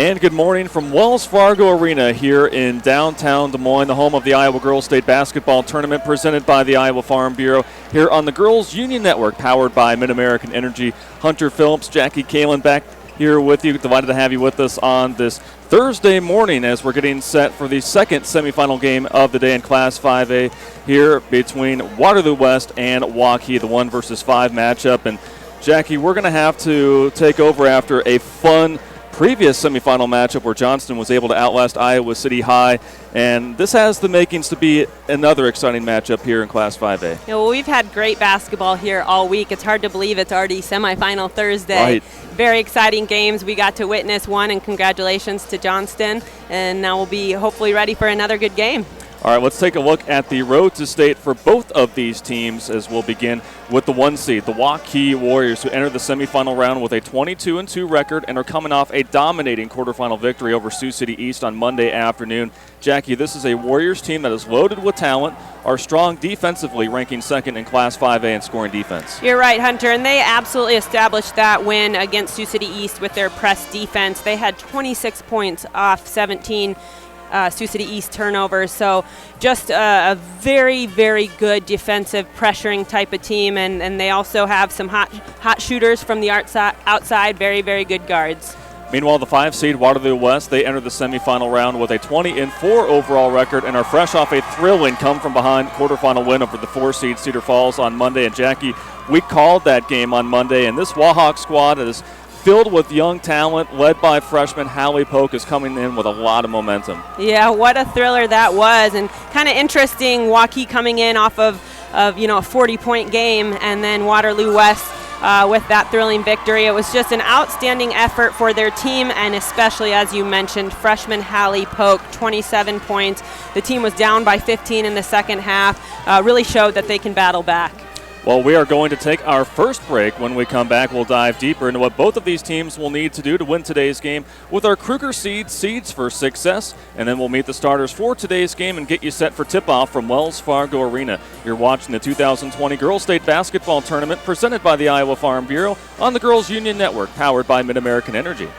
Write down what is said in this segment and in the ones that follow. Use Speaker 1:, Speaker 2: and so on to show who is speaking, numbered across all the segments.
Speaker 1: And good morning from Wells Fargo Arena here in downtown Des Moines, the home of the Iowa Girls State Basketball Tournament presented by the Iowa Farm Bureau here on the Girls Union Network, powered by Mid-American Energy. Hunter Phillips, Jackie Kalin back here with you. Delighted to have you with us on this Thursday morning as we're getting set for the second semifinal game of the day in Class 5A here between Waterloo West and Waukee, the 1 versus 5 matchup. And Jackie, we're going to have to take over after a fun previous semifinal matchup where Johnston was able to outlast Iowa City High, and this has the makings to be another exciting matchup here in Class 5A.
Speaker 2: Yeah, well, we've had great basketball here all week. It's hard to believe it's already semifinal Thursday.
Speaker 1: Right.
Speaker 2: Very exciting games. We got to witness one, and congratulations to Johnston, and now we'll be hopefully ready for another good game.
Speaker 1: All right, let's take a look at the road to state for both of these teams as we'll begin with the 1 seed, the Waukee Warriors, who entered the semifinal round with a 22-2 record and are coming off a dominating quarterfinal victory over Sioux City East on Monday afternoon. Jackie, this is a Warriors team that is loaded with talent, are strong defensively, ranking second in Class 5A in scoring defense.
Speaker 2: You're right, Hunter, and they absolutely established that win against Sioux City East with their press defense. They had 26 points off 17 Sioux City East turnovers, so just a very, very good defensive pressuring type of team, and they also have some hot shooters from the outside, very, very good guards.
Speaker 1: Meanwhile, the 5 seed Waterloo West, they entered the semifinal round with a 20-4 overall record and are fresh off a thrilling come-from-behind quarterfinal win over the 4 seed Cedar Falls on Monday. And Jackie, we called that game on Monday, and this Wahawk squad is filled with young talent, led by freshman Hallie Polk, is coming in with a lot of momentum.
Speaker 2: Yeah, what a thriller that was, and kind of interesting. Waukee coming in off of a 40-point game, and then Waterloo West with that thrilling victory. It was just an outstanding effort for their team, and especially, as you mentioned, freshman Hallie Polk, 27 points. The team was down by 15 in the second half. Really showed that they can battle back.
Speaker 1: Well, we are going to take our first break. When we come back, we'll dive deeper into what both of these teams will need to do to win today's game with our Kruger Seeds for Success, and then we'll meet the starters for today's game and get you set for tip-off from Wells Fargo Arena. You're watching the 2020 Girls State Basketball Tournament presented by the Iowa Farm Bureau on the Girls Union Network, powered by Mid-American Energy.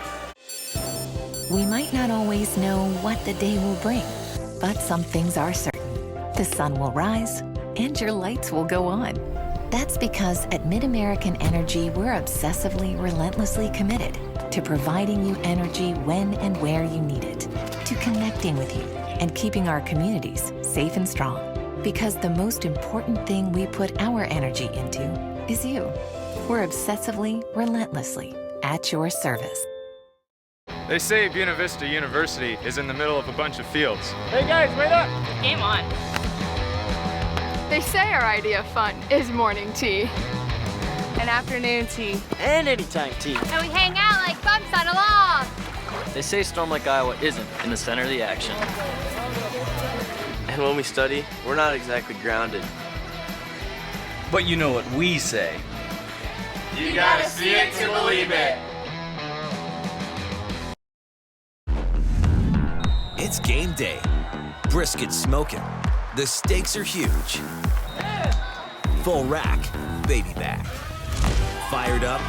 Speaker 3: We might not always know what the day will bring, but some things are certain. The sun will rise and your lights will go on. That's because at Mid-American Energy, we're obsessively, relentlessly committed to providing you energy when and where you need it, to connecting with you and keeping our communities safe and strong. Because the most important thing we put our energy into is you. We're obsessively, relentlessly at your service.
Speaker 4: They say Buena Vista University is in the middle of a bunch of fields.
Speaker 5: Hey guys, wait up!
Speaker 2: Game on.
Speaker 5: They say our idea of fun is morning tea, and afternoon tea,
Speaker 6: and anytime tea.
Speaker 7: And we hang out like bumps on a log.
Speaker 6: They say Storm Lake, Iowa isn't in the center of the action. And when we study, we're not exactly grounded.
Speaker 8: But you know what we say.
Speaker 9: You gotta see it to believe it.
Speaker 10: It's game day. Brisket smoking. The stakes are huge. Full rack, baby back. Fired up,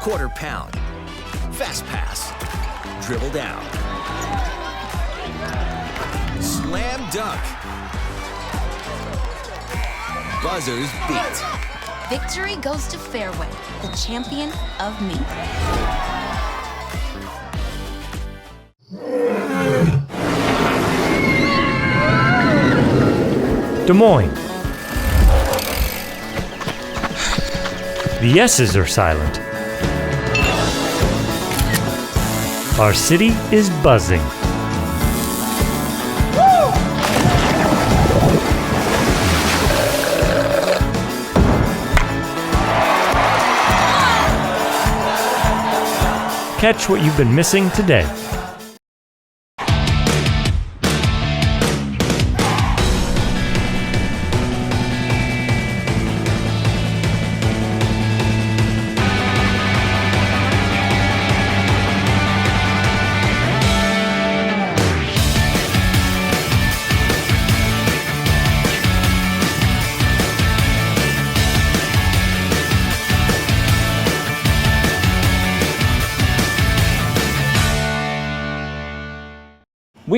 Speaker 10: quarter pound. Fast pass, dribble down. Slam dunk. Buzzers beat.
Speaker 11: Victory goes to Fairway, the champion of meat.
Speaker 12: Des Moines. The yeses are silent. Our city is buzzing. Catch what you've been missing today.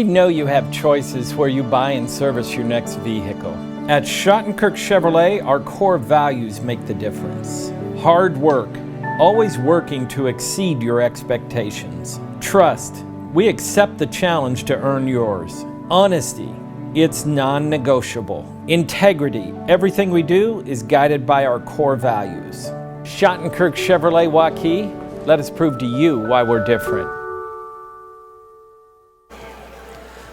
Speaker 13: We know you have choices where you buy and service your next vehicle. At Schottenkirk Chevrolet, our core values make the difference. Hard work, always working to exceed your expectations. Trust, we accept the challenge to earn yours. Honesty, it's non-negotiable. Integrity, everything we do is guided by our core values. Schottenkirk Chevrolet Waukee, let us prove to you why we're different.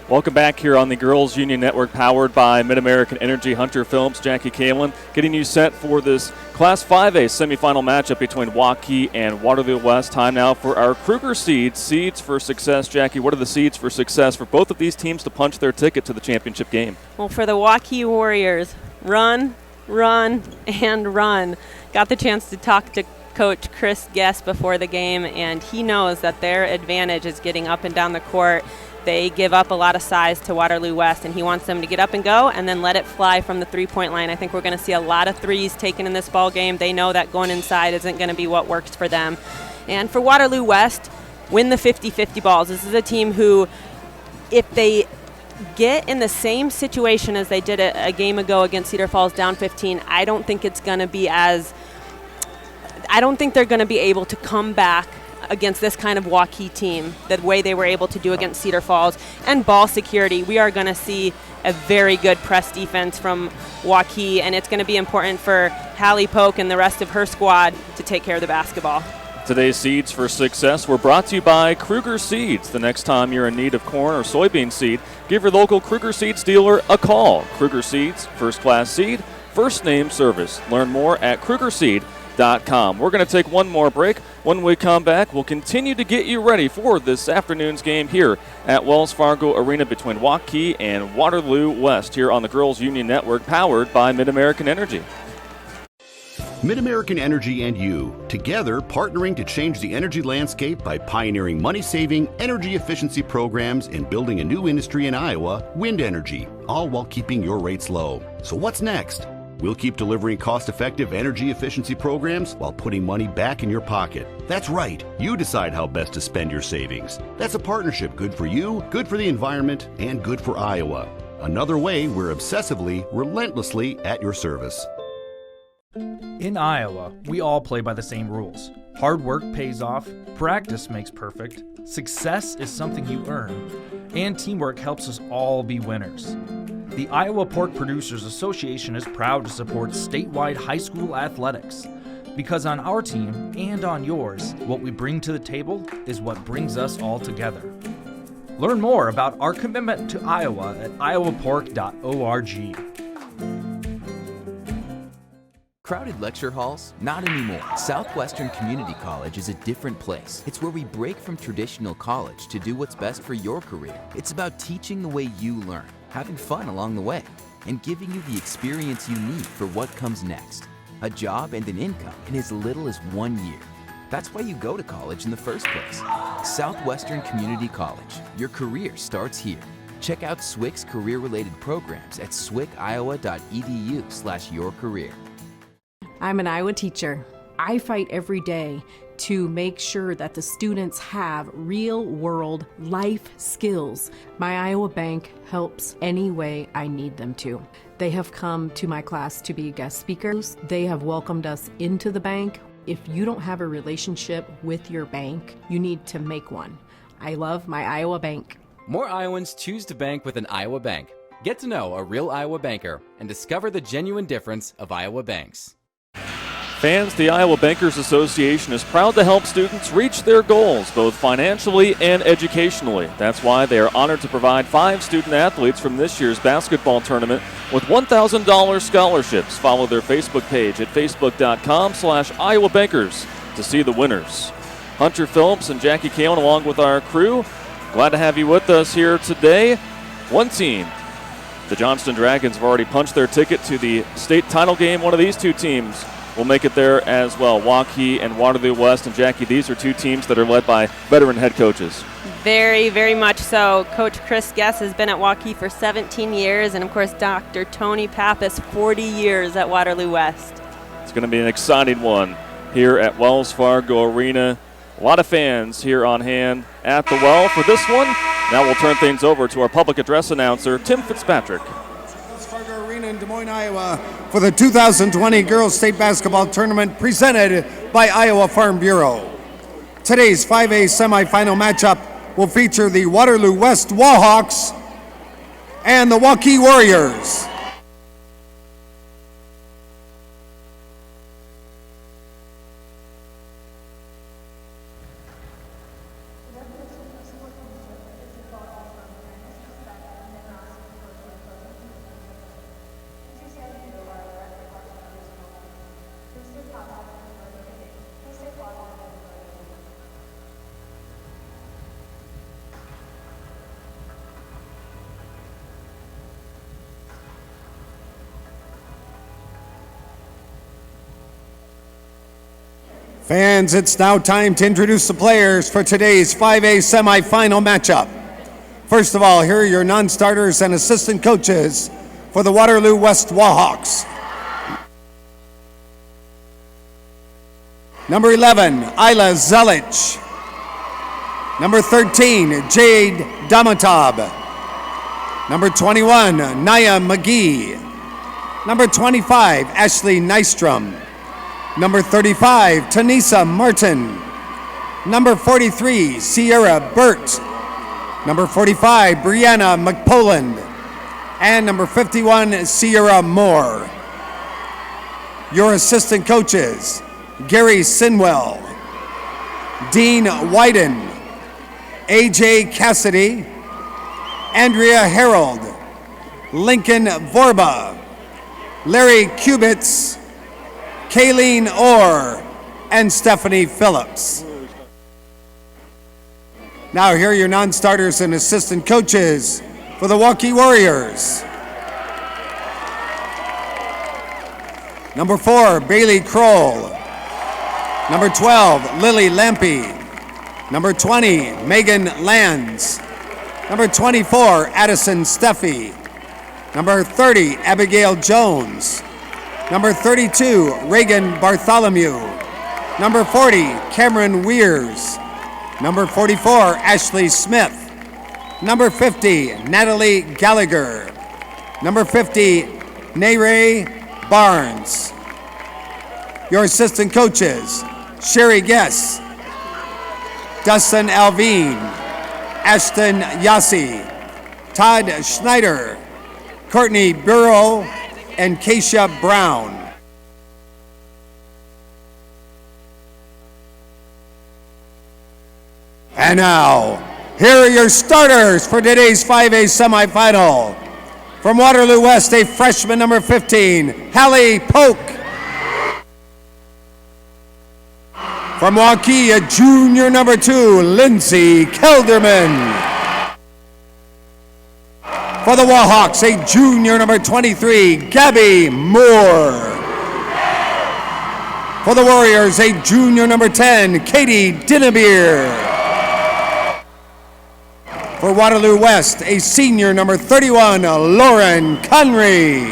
Speaker 1: Welcome back here on the Girls Union Network, powered by Mid-American Energy. Hunter Phillips, Jackie Kalin, getting you set for this Class 5A semifinal matchup between Waukee and Waterloo West. Time now for our Kruger seeds. Seeds for success. Jackie, what are the seeds for success for both of these teams to punch their ticket to the championship game?
Speaker 2: Well, for the Waukee Warriors, run, run, and run. Got the chance to talk to Coach Chris Guest before the game, and he knows that their advantage is getting up and down the court. They give up a lot of size to Waterloo West, and he wants them to get up and go and then let it fly from the three-point line. I think we're going to see a lot of threes taken in this ball game. They know that going inside isn't going to be what works for them. And for Waterloo West, win the 50-50 balls. This is a team who, if they get in the same situation as they did a game ago against Cedar Falls down 15, I don't think they're going to be able to come back against this kind of Waukee team the way they were able to do against Cedar Falls. And ball security, we are going to see a very good press defense from Waukee, and it's going to be important for Hallie Polk and the rest of her squad to take care of the basketball.
Speaker 1: Today's Seeds for Success were brought to you by Kruger Seeds. The next time you're in need of corn or soybean seed, give your local Kruger Seeds dealer a call. Kruger Seeds, first class seed, first name service. Learn more at krugerseed.com. We're going to take one more break. When we come back, we'll continue to get you ready for this afternoon's game here at Wells Fargo Arena between Waukee and Waterloo West here on the Girls Union Network, powered by Mid-American Energy.
Speaker 14: Mid-American Energy and you, together partnering to change the energy landscape by pioneering money-saving, energy efficiency programs and building a new industry in Iowa, wind energy, all while keeping your rates low. So what's next? We'll keep delivering cost-effective energy efficiency programs while putting money back in your pocket. That's right. You decide how best to spend your savings. That's a partnership good for you, good for the environment, and good for Iowa. Another way we're obsessively, relentlessly at your service.
Speaker 15: In Iowa, we all play by the same rules. Hard work pays off, practice makes perfect, success is something you earn, and teamwork helps us all be winners. The Iowa Pork Producers Association is proud to support statewide high school athletics. Because on our team and on yours, what we bring to the table is what brings us all together. Learn more about our commitment to Iowa at iowapork.org.
Speaker 16: Crowded lecture halls? Not anymore. Southwestern Community College is a different place. It's where we break from traditional college to do what's best for your career. It's about teaching the way you learn, having fun along the way, and giving you the experience you need for what comes next. A job and an income in as little as 1 year. That's why you go to college in the first place. Southwestern Community College. Your career starts here. Check out SWIC's career-related programs at swiciowa.edu/yourcareer.
Speaker 17: I'm an Iowa teacher. I fight every day to make sure that the students have real-world life skills. My Iowa Bank helps any way I need them to. They have come to my class to be guest speakers. They have welcomed us into the bank. If you don't have a relationship with your bank, you need to make one. I love my Iowa Bank.
Speaker 18: More Iowans choose to bank with an Iowa bank. Get to know a real Iowa banker and discover the genuine difference of Iowa banks.
Speaker 1: Fans, the Iowa Bankers Association is proud to help students reach their goals, both financially and educationally. That's why they are honored to provide 5 student athletes from this year's basketball tournament with $1,000 scholarships. Follow their Facebook page at facebook.com/Iowa Bankers to see the winners. Hunter Phillips and Jackie Kalin along with our crew. Glad to have you with us here today. One team, the Johnston Dragons, have already punched their ticket to the state title game. One of these two teams will make it there as well. Waukee and Waterloo West. And Jackie, these are two teams that are led by veteran head coaches.
Speaker 2: Very, very much so. Coach Chris Guest has been at Waukee for 17 years, and of course Dr. Tony Pappas, 40 years at Waterloo West.
Speaker 1: It's going to be an exciting one here at Wells Fargo Arena. A lot of fans here on hand at the well for this one. Now we'll turn things over to our public address announcer, Tim Fitzpatrick.
Speaker 19: Wells Fargo Arena in Des Moines, Iowa, for the 2020 Girls State Basketball Tournament presented by Iowa Farm Bureau. Today's 5A semifinal matchup will feature the Waterloo West Wahawks and the Waukee Warriors. Fans, it's now time to introduce the players for today's 5A semifinal matchup. First of all, here are your non-starters and assistant coaches for the Waterloo West Wahawks. Number 11, Isla Zelich. Number 13, Jade Damatab. Number 21, Naya McGee. Number 25, Ashley Nystrom. Number 35, Tanisa Martin. Number 43, Sierra Burt. Number 45, Brianna McPoland. And number 51, Sierra Moore. Your assistant coaches, Gary Sinwell, Dean Wyden, AJ Cassidy, Andrea Harold, Lincoln Vorba, Larry Kubitz, Kayleen Orr, and Stephanie Phillips. Now here are your non-starters and assistant coaches for the Waukee Warriors. Number 4, Bailey Kroll. Number 12, Lily Lampy. Number 20, Megan Lands. Number 24, Addison Steffi. Number 30, Abigail Jones. Number 32, Reagan Bartholomew. Number 40, Cameron Weirs. Number 44, Ashley Smith. Number 50, Natalie Gallagher. Number 50, Nayray Barnes. Your assistant coaches, Sherry Guess, Dustin Alvine, Ashton Yassi, Todd Schneider, Courtney Burrow, and Keisha Brown. And now, here are your starters for today's 5A semifinal. From Waterloo West, a freshman, number 15, Hallie Polk. From Waukee, a junior, number 2, Lindsay Kelderman. For the Wahawks, a junior, number 23, Gabby Moore. For the Warriors, a junior, number 10, Katie Dinnebeer. For Waterloo West, a senior, number 31, Lauren Conry.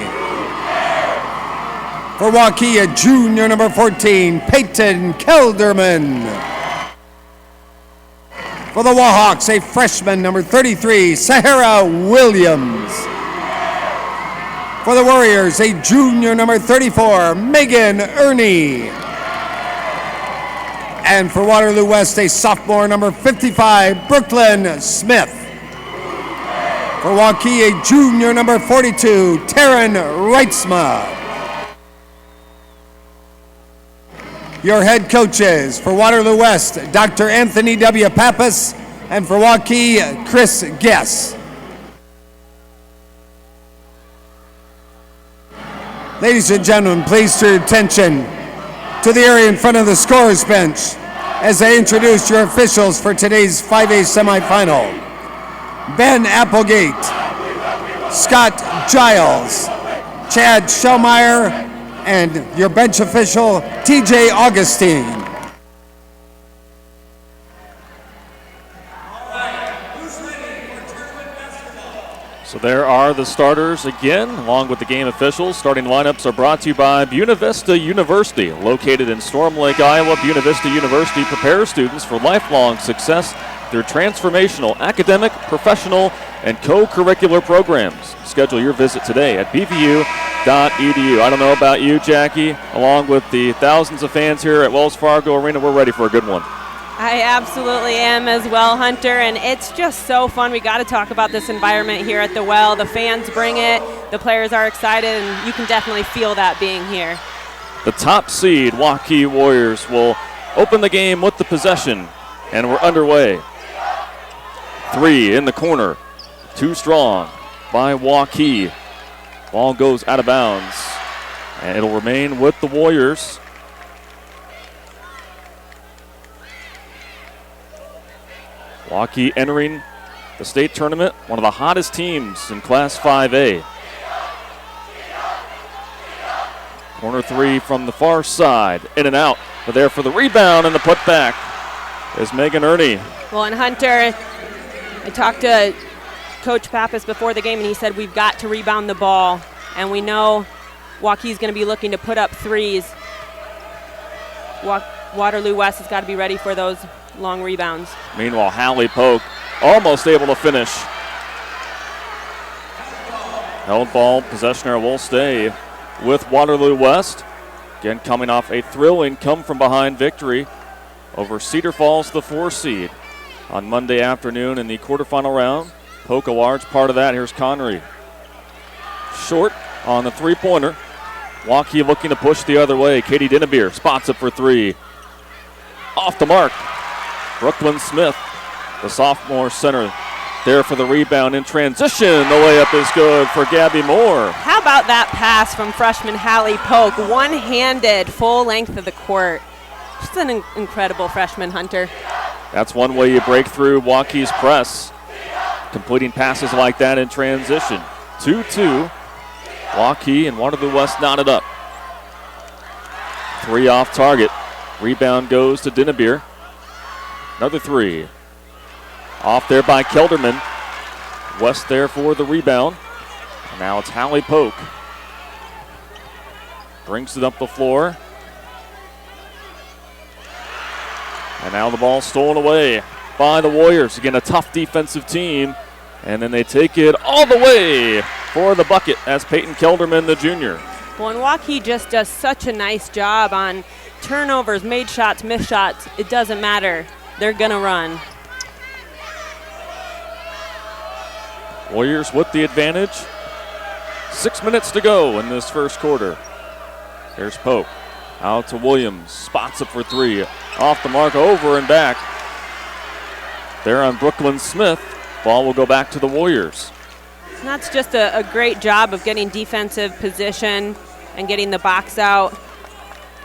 Speaker 19: For Waukee, a junior, number 14, Peyton Kelderman. For the Wahawks, a freshman, number 33, Sahara Williams. For the Warriors, a junior, number 34, Megan Ernie. And for Waterloo West, a sophomore, number 55, Brooklyn Smith. For Waukee, a junior, number 42, Taryn Reitzma. Your head coaches for Waterloo West, Dr. Anthony W. Pappas, and for Waukee, Chris Guess. Ladies and gentlemen, please turn your attention to the area in front of the scorer's bench as I introduce your officials for today's 5A semifinal. Ben Applegate, Scott Giles, Chad Schellmeyer, and your bench official, TJ Augustine.
Speaker 1: So there are the starters again, along with the game officials. Starting lineups are brought to you by Buena Vista University. Located in Storm Lake, Iowa, Buena Vista University prepares students for lifelong success through transformational academic, professional, and co-curricular programs. Schedule your visit today at bvu.edu. I don't know about you, Jackie. Along with the thousands of fans here at Wells Fargo Arena, we're ready for a good one.
Speaker 2: I absolutely am as well, Hunter, and it's just so fun. We got to talk about this environment here at the Well. The fans bring it, the players are excited, and you can definitely feel that being here.
Speaker 1: The top seed Waukee Warriors will open the game with the possession, and we're underway. 3 in the corner, too strong by Waukee. Ball goes out of bounds, and it'll remain with the Warriors. Waukee entering the state tournament, one of the hottest teams in Class 5A. Corner 3 from the far side, in and out, but there for the rebound and the putback is Megan Ernie.
Speaker 2: Well, and Hunter, I talked to Coach Pappas before the game, and he said we've got to rebound the ball, and we know Waukee's going to be looking to put up threes. Waterloo West has got to be ready for those long rebounds.
Speaker 1: Meanwhile, Hallie Polk almost able to finish. Held ball, possession will stay with Waterloo West. Again, coming off a thrilling come-from-behind victory over Cedar Falls, the 4 seed, on Monday afternoon in the quarterfinal round. Polk a large part of that. Here's Connery. Short on the three-pointer. Waukee looking to push the other way. Katie Dinnebeer spots it for 3. Off the mark. Brooklyn Smith, the sophomore center, there for the rebound in transition. The layup is good for Gabby Moore.
Speaker 2: How about that pass from freshman Hallie Polk? One-handed, full length of the court. Just an incredible freshman, Hunter.
Speaker 1: That's one way you break through Waukee's press, completing passes like that in transition. 2-2. Waukee and Waterloo West knotted up. 3 off target. Rebound goes to Dinnebeer. Another 3. Off there by Kelderman. West there for the rebound. And now it's Hallie Polk. Brings it up the floor. And now the ball stolen away by the Warriors. Again, a tough defensive team. And then they take it all the way for the bucket as Peyton Kelderman, the junior.
Speaker 2: Well, and Waukee just does such a nice job on turnovers, made shots, missed shots. It doesn't matter. They're going to run.
Speaker 1: Warriors with the advantage. 6 minutes to go in this first quarter. Here's Pope. Out to Williams. Spots it for 3. Off the mark, over and back. There on Brooklyn Smith. Ball will go back to the Warriors.
Speaker 2: And that's just a great job of getting defensive position and getting the box out.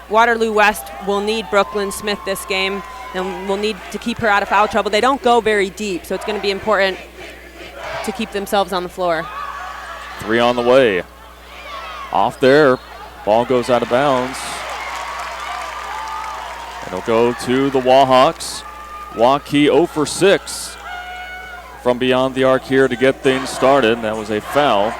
Speaker 2: Waterloo West will need Brooklyn Smith this game, and will need to keep her out of foul trouble. They don't go very deep, so it's going to be important to keep themselves on the floor.
Speaker 1: 3 on the way. Off there. Ball goes out of bounds. It'll go to the Wahawks. Waukee 0 for 6 from beyond the arc here to get things started. That was a foul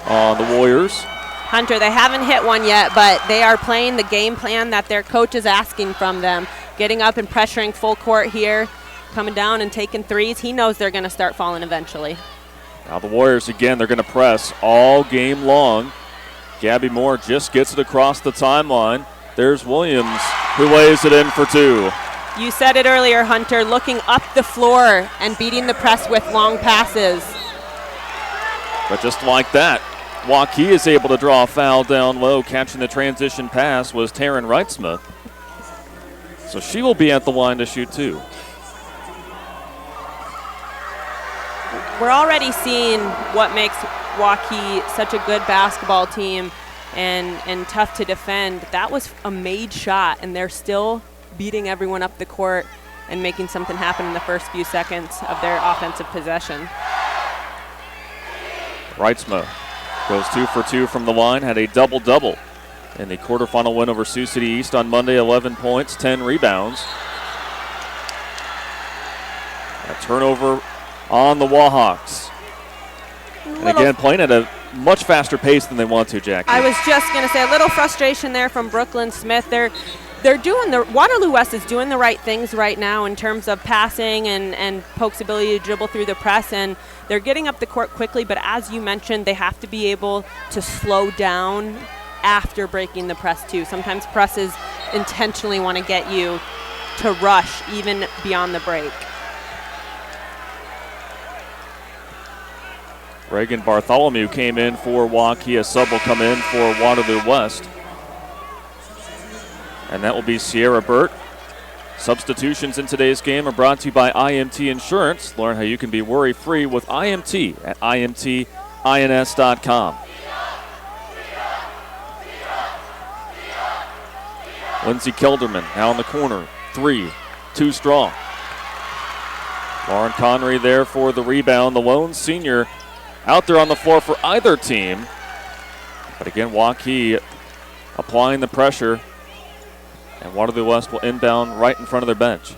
Speaker 1: on the Warriors.
Speaker 2: Hunter, they haven't hit one yet, but they are playing the game plan that their coach is asking from them. Getting up and pressuring full court here, coming down and taking threes. He knows they're going to start falling eventually.
Speaker 1: Now the Warriors, again, they're going to press all game long. Gabby Moore just gets it across the timeline. There's Williams, who lays it in for 2.
Speaker 2: You said it earlier, Hunter, looking up the floor and beating the press with long passes.
Speaker 1: But just like that, Waukee is able to draw a foul down low. Catching the transition pass was Taryn Wrightsmith. So she will be at the line to shoot 2.
Speaker 2: We're already seeing what makes Waukee such a good basketball team and tough to defend. That was a made shot, and they're still beating everyone up the court and making something happen in the first few seconds of their offensive possession.
Speaker 1: Wrightsmith goes 2 for 2 from the line, had a double-double in the quarterfinal win over Sioux City East on Monday. 11 points, 10 rebounds. A turnover on the Wahawks. And again, playing at a much faster pace than they want to, Jackie.
Speaker 2: I was just going to say a little frustration there from Brooklyn Smith. They're Waterloo West is doing the right things right now in terms of passing and Polk's ability to dribble through the press, and they're getting up the court quickly, but as you mentioned, they have to be able to slow down after breaking the press too. Sometimes presses intentionally want to get you to rush even beyond the break.
Speaker 1: Reagan Bartholomew came in for Waukee. A sub will come in for Waterloo West. And that will be Sierra Burt. Substitutions in today's game are brought to you by IMT Insurance. Learn how you can be worry-free with IMT at imtins.com. Lindsey Kelderman now in the corner. 3, too strong. Lauren Connery there for the rebound. The lone senior out there on the floor for either team. But again, Waukee applying the pressure. And Waterloo West will inbound right in front of their bench.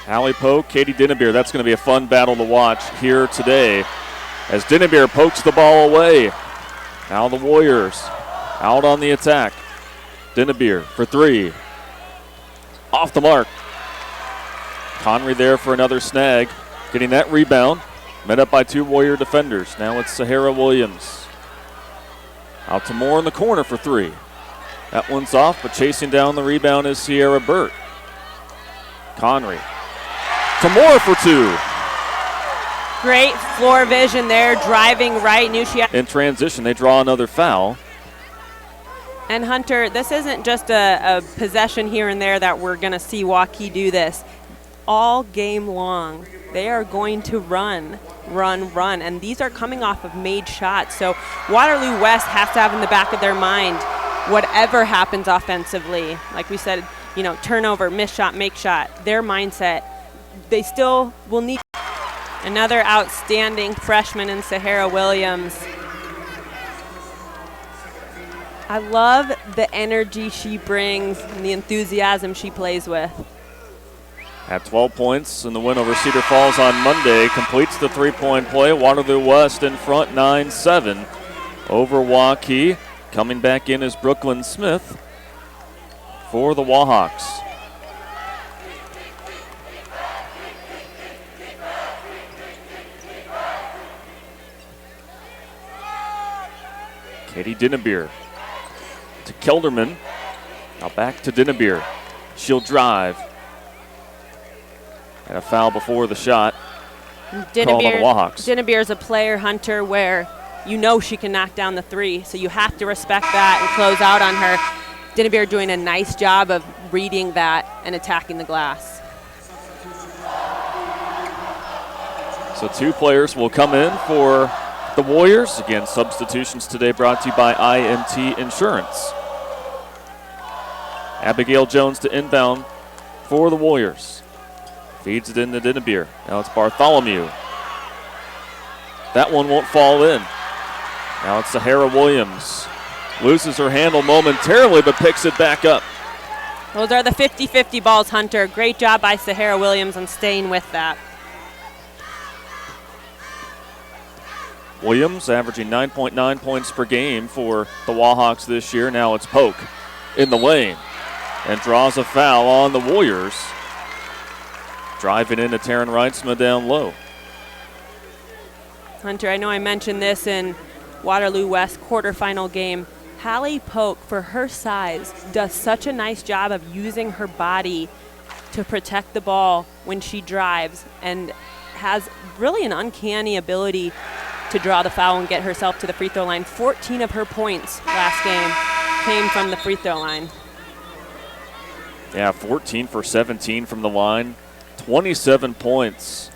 Speaker 1: Hallie Polk, Katie Dinnebeer. That's going to be a fun battle to watch here today as Dinnebeer pokes the ball away. Now the Warriors out on the attack. Dinnebeer for 3. Off the mark. Connery there for another snag. Getting that rebound. Met up by 2 Warrior defenders. Now it's Sahara Williams. Out to Moore in the corner for 3. That one's off, but chasing down the rebound is Sierra Burt. Connery to Moore for 2.
Speaker 2: Great floor vision there, driving right. Knew she had.
Speaker 1: In transition, they draw another foul.
Speaker 2: And Hunter, this isn't just a possession here and there that we're going to see Waukee do this. All game long, they are going to run. And these are coming off of made shots. So Waterloo West has to have in the back of their mind, whatever happens offensively, like we said, turnover, miss shot, make shot, their mindset, they still will need. Another outstanding freshman in Sahara Williams. I love the energy she brings and the enthusiasm she plays with.
Speaker 1: At 12 points in the win over Cedar Falls on Monday, completes the three-point play. Waterloo West in front 9-7 over Waukee. Coming back in is Brooklyn Smith for the Wahawks. Katie Dinnebeer to Kelderman. Now back to Dinnebeer. She'll drive. And a foul before the shot.
Speaker 2: Dinnebeer is a player, Hunter, where she can knock down the 3, so you have to respect that and close out on her. Dinnebeer doing a nice job of reading that and attacking the glass.
Speaker 1: So 2 players will come in for the Warriors. Again, substitutions today brought to you by IMT Insurance. Abigail Jones to inbound for the Warriors. Feeds it into Dinnebeer. Now it's Bartholomew. That one won't fall in. Now it's Sahara Williams. Loses her handle momentarily, but picks it back up.
Speaker 2: Those are the 50-50 balls, Hunter. Great job by Sahara Williams on staying with that.
Speaker 1: Williams averaging 9.9 points per game for the Wahawks this year. Now it's Polk in the lane and draws a foul on the Warriors. Driving into Taryn Reitzma down low.
Speaker 2: Hunter, I know I mentioned this in Waterloo West quarterfinal game. Hallie Polk, for her size, does such a nice job of using her body to protect the ball when she drives and has really an uncanny ability to draw the foul and get herself to the free throw line. 14 of her points last game came from the free throw line.
Speaker 1: Yeah, 14 for 17 from the line. 27 points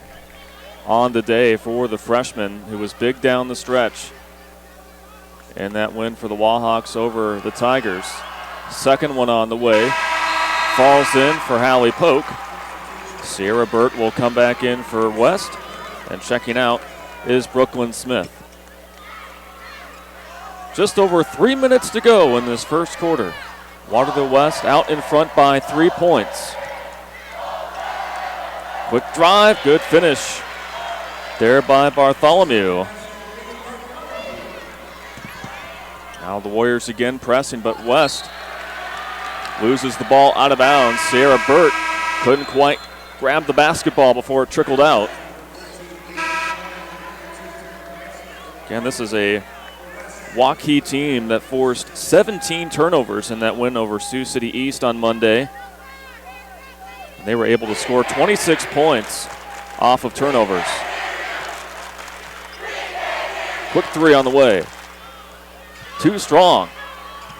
Speaker 1: on the day for the freshman, who was big down the stretch. And that win for the Wahawks over the Tigers. Second one on the way. Falls in for Hallie Polk. Sierra Burt will come back in for West. And checking out is Brooklyn Smith. Just over 3 minutes to go in this first quarter. Waterloo West out in front by 3 points. Quick drive, good finish there by Bartholomew. Now the Warriors again pressing, but West loses the ball out of bounds. Sierra Burt couldn't quite grab the basketball before it trickled out. Again, this is a Waukee team that forced 17 turnovers in that win over Sioux City East on Monday. They were able to score 26 points off of turnovers. Quick three on the way. Too strong.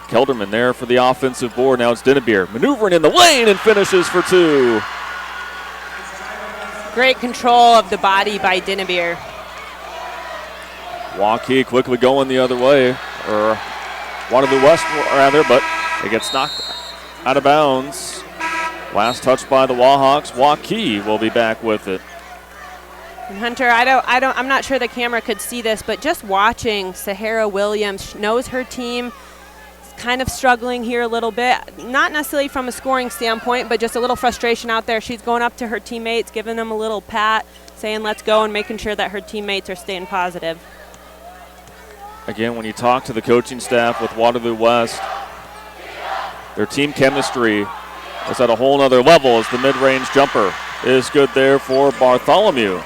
Speaker 1: Kelderman there for the offensive board. Now it's Dinnebeer maneuvering in the lane and finishes for two.
Speaker 2: Great control of the body by Dinnebeer.
Speaker 1: Waukee quickly going the other way, or Waterloo West rather, but it gets knocked out of bounds. Last touch by the Wahawks. Waukee will be back with it.
Speaker 2: And Hunter, I'm not sure the camera could see this, but just watching Sahara Williams knows her team is kind of struggling here a little bit. Not necessarily from a scoring standpoint, but just a little frustration out there. She's going up to her teammates, giving them a little pat, saying let's go, and making sure that her teammates are staying positive.
Speaker 1: Again, when you talk to the coaching staff with Waterloo West, their team chemistry is at a whole nother level as the mid-range jumper is good there for Bartholomew,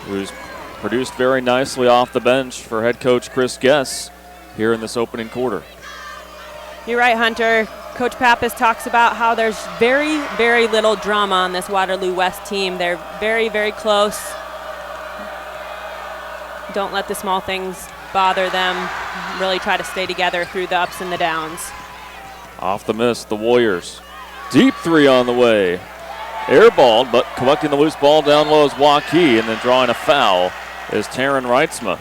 Speaker 1: who's produced very nicely off the bench for head coach Chris Guess here in this opening quarter.
Speaker 2: You're right, Hunter. Coach Pappas talks about how there's very, very little drama on this Waterloo West team. They're very, very close. Don't let the small things bother them. Really try to stay together through the ups and the downs.
Speaker 1: Off the miss, the Warriors. Deep three on the way. Airballed, but collecting the loose ball down low is Waukee, and then drawing a foul is Taryn Reitzma.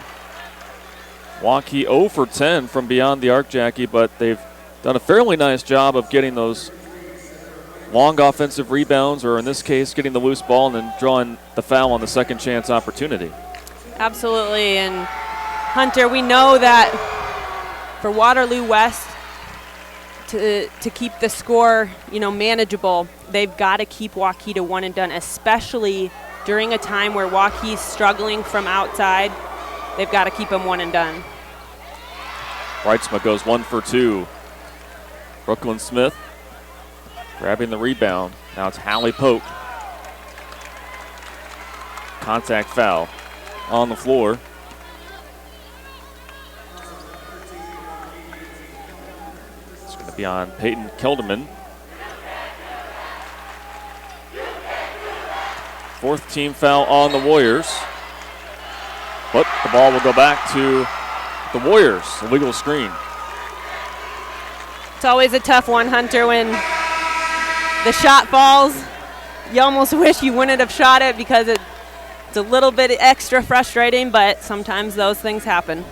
Speaker 1: Waukee 0 for 10 from beyond the arc, Jackie, but they've done a fairly nice job of getting those long offensive rebounds, or in this case, getting the loose ball and then drawing the foul on the second chance opportunity.
Speaker 2: Absolutely, and Hunter, we know that for Waterloo West to keep the score, manageable, they've got to keep Waukee to one and done, especially during a time where Waukee's struggling from outside. They've got to keep them one and done.
Speaker 1: Reitzma goes 1 for 2. Brooklyn Smith grabbing the rebound. Now it's Hallie Pope. Contact foul on the floor. It's going to be on Peyton Kelderman. Fourth team foul on the Warriors. But the ball will go back to the Warriors. Illegal screen.
Speaker 2: It's always a tough one, Hunter, when the shot falls. You almost wish you wouldn't have shot it because it's a little bit extra frustrating, but sometimes those things happen.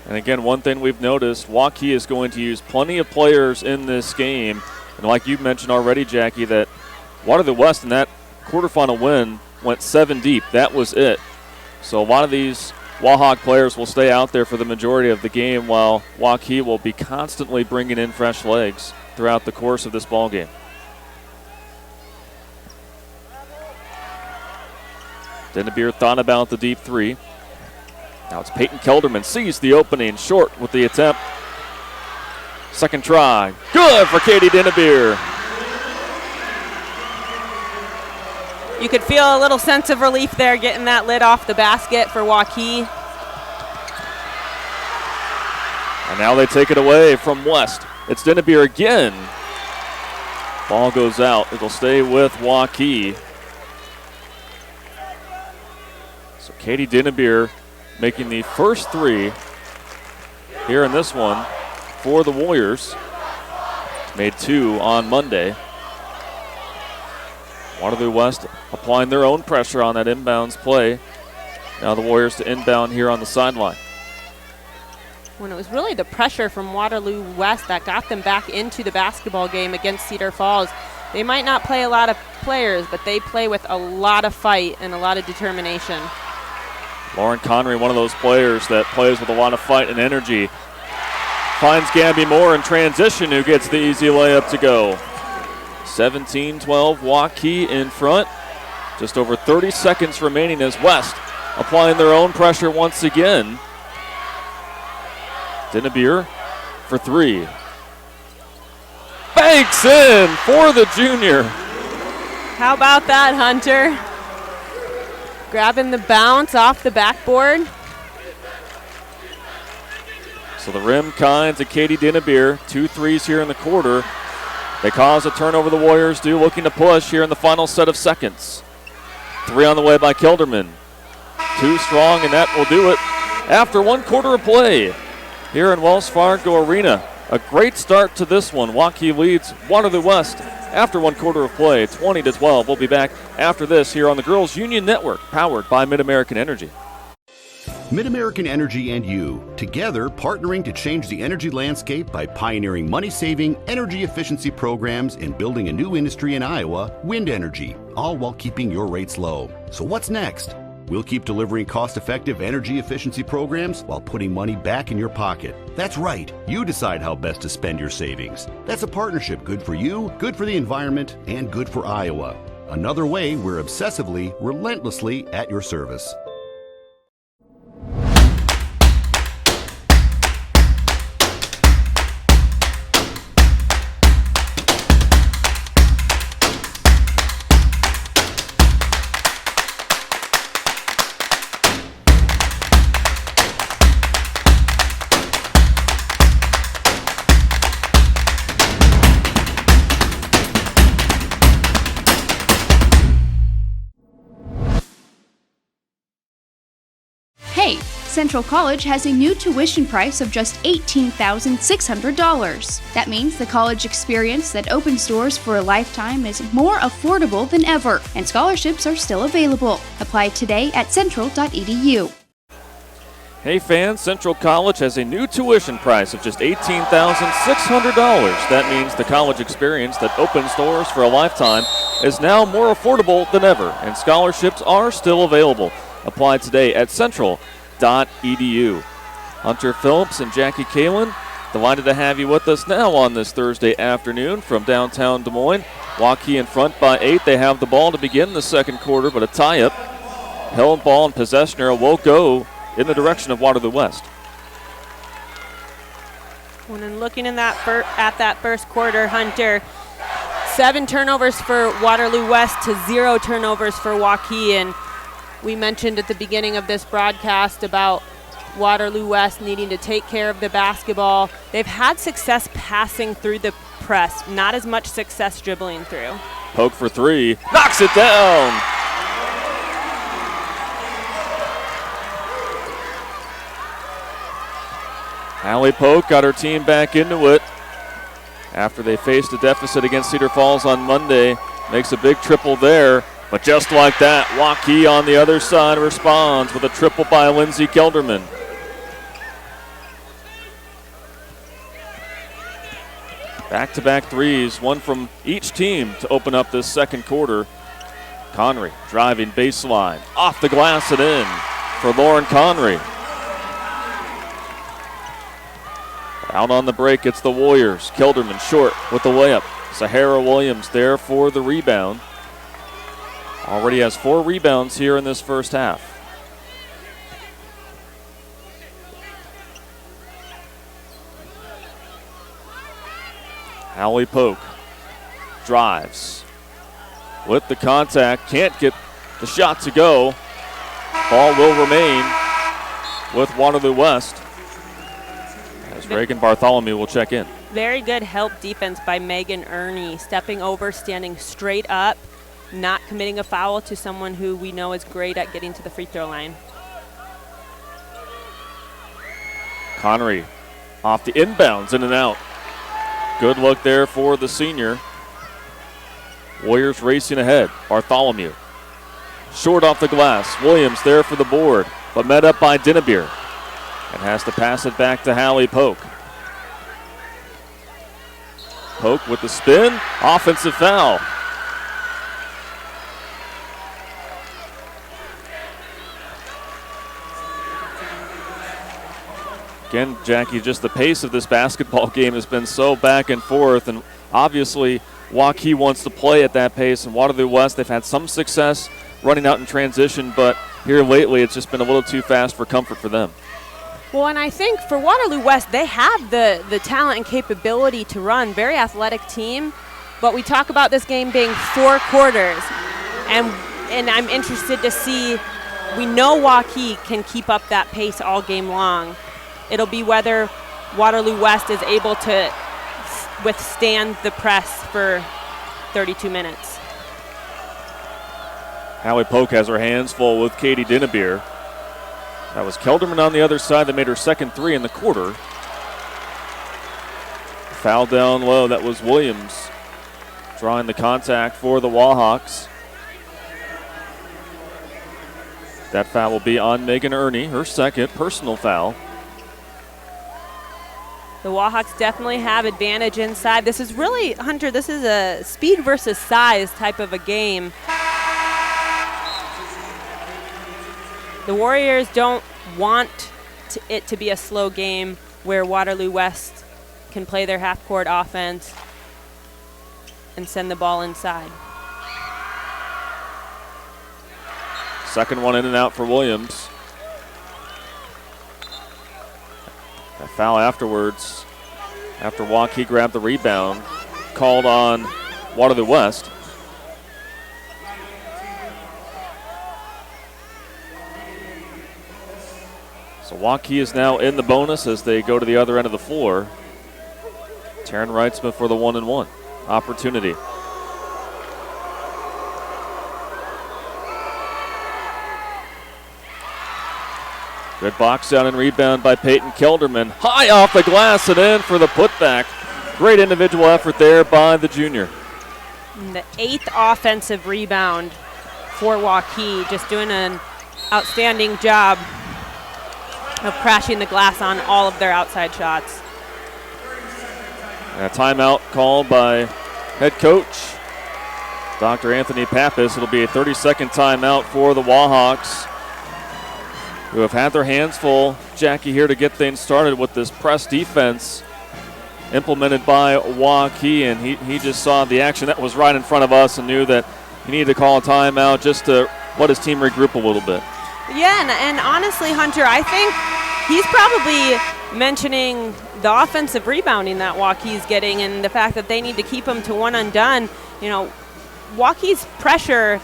Speaker 1: And again, one thing we've noticed, Waukee is going to use plenty of players in this game. And like you mentioned already, Jackie, that Waterloo West in that quarterfinal win went 7 deep. That was it. So a lot of these Wahawk players will stay out there for the majority of the game, while Waukee will be constantly bringing in fresh legs throughout the course of this ball game. Dinnebeer thought about the deep three. Now it's Peyton Kelderman, sees the opening, short with the attempt. Second try, good for Katie Dinnebeer.
Speaker 2: You could feel a little sense of relief there getting that lid off the basket for Waukee.
Speaker 1: And now they take it away from West. It's Dinnebeer again. Ball goes out. It'll stay with Waukee. So Katie Dinnebeer making the first three here in this one for the Warriors. Made 2 on Monday. Waterloo West applying their own pressure on that inbounds play. Now the Warriors to inbound here on the sideline.
Speaker 2: When it was really the pressure from Waterloo West that got them back into the basketball game against Cedar Falls. They might not play a lot of players, but they play with a lot of fight and a lot of determination.
Speaker 1: Lauren Connery, one of those players that plays with a lot of fight and energy. Finds Gabby Moore in transition, who gets the easy layup to go. 17-12, Waukee in front. Just over 30 seconds remaining as West applying their own pressure once again. Dinnebeer for three. Banks in for the junior.
Speaker 2: How about that, Hunter? Grabbing the bounce off the backboard.
Speaker 1: So the rim kind to Katie Dinnebeer. 2 threes here in the quarter. They cause a turnover, the Warriors do, looking to push here in the final set of seconds. 3 on the way by Kilderman. 2 strong, and that will do it after 1 quarter of play here in Wells Fargo Arena. A great start to this one. Waukee leads Waterloo West after 1 quarter of play, 20-12. We'll be back after this here on the Girls Union Network, powered by Mid-American Energy.
Speaker 14: Mid-American Energy and you, together partnering to change the energy landscape by pioneering money-saving, energy efficiency programs and building a new industry in Iowa, wind energy, all while keeping your rates low. So what's next? We'll keep delivering cost-effective energy efficiency programs while putting money back in your pocket. That's right. You decide how best to spend your savings. That's a partnership good for you, good for the environment, and good for Iowa. Another way we're obsessively, relentlessly at your service.
Speaker 20: Hey, Central College has a new tuition price of just $18,600. That means the college experience that opens doors for a lifetime is more affordable than ever, and scholarships are still available. Apply today at central.edu.
Speaker 1: Hey fans, Central College has a new tuition price of just $18,600. That means the college experience that opens doors for a lifetime is now more affordable than ever, and scholarships are still available. Apply today at central.edu. Hunter Phillips and Jackie Kalin, delighted to have you with us now on this Thursday afternoon from downtown Des Moines. Waukee in front by 8. They have the ball to begin the second quarter, but a tie-up. Held ball and possession arrow will go in the direction of Waterloo West.
Speaker 2: When looking in at that first quarter, Hunter, 7 turnovers for Waterloo West to 0 turnovers for Waukee, and we mentioned at the beginning of this broadcast about Waterloo West needing to take care of the basketball. They've had success passing through the press, not as much success dribbling through.
Speaker 1: Poke for 3, knocks it down. Allie Poke got her team back into it after they faced a deficit against Cedar Falls on Monday. Makes a big triple there. But just like that, Waukee on the other side responds with a triple by Lindsay Kelderman. Back-to-back threes, one from each team to open up this second quarter. Connery driving baseline, off the glass and in for Lauren Connery. Out on the break, it's the Warriors. Kelderman short with the layup. Sahara Williams there for the rebound. Already has 4 rebounds here in this first half. Allie Poke drives with the contact, can't get the shot to go. Ball will remain with Waterloo West as Reagan Bartholomew will check in.
Speaker 2: Very good help defense by Megan Ernie, stepping over, standing straight up, not committing a foul to someone who we know is great at getting to the free throw line.
Speaker 1: Connery off the inbounds, in and out. Good look there for the senior. Warriors racing ahead. Bartholomew short off the glass. Williams there for the board, but met up by Dinnebeer and has to pass it back to Hallie Poke. Poke with the spin, offensive foul. Again, Jackie, just the pace of this basketball game has been so back and forth, and obviously Waukee wants to play at that pace, and Waterloo West, they've had some success running out in transition, but here lately it's just been a little too fast for comfort for them.
Speaker 2: Well, and I think for Waterloo West, they have the talent and capability to run. Very athletic team. But we talk about this game being 4 quarters. And I'm interested to see, we know Waukee can keep up that pace all game long. It'll be whether Waterloo West is able to withstand the press for 32 minutes.
Speaker 1: Hallie Polk has her hands full with Katie Dinnebeer. That was Kelderman on the other side that made her second 3 in the quarter. Foul down low, that was Williams drawing the contact for the Wahawks. That foul will be on Megan Ernie, her second personal foul.
Speaker 2: The Wahawks definitely have advantage inside. This is really, Hunter, this is a speed versus size type of a game. The Warriors don't want it to be a slow game where Waterloo West can play their half-court offense and send the ball inside.
Speaker 1: Second one in and out for Williams. That foul afterwards, after Waukee grabbed the rebound, called on Waterloo West. So Waukee is now in the bonus as they go to the other end of the floor. Taryn Wrightsmith for the 1-and-1 opportunity. Good box down and rebound by Peyton Kelderman. High off the glass and in for the putback. Great individual effort there by the junior.
Speaker 2: And the 8th offensive rebound for Waukee, just doing an outstanding job of crashing the glass on all of their outside shots.
Speaker 1: And a timeout called by head coach Dr. Anthony Pappas. It'll be a 30-second timeout for the Wahawks, who have had their hands full, Jackie, here to get things started with this press defense implemented by Waukee, and he just saw the action that was right in front of us and knew that he needed to call a timeout just to let his team regroup a little bit.
Speaker 2: Yeah, and honestly, Hunter, I think he's probably mentioning the offensive rebounding that Waukee's getting and the fact that they need to keep them to one and done. You know, Waukee's pressure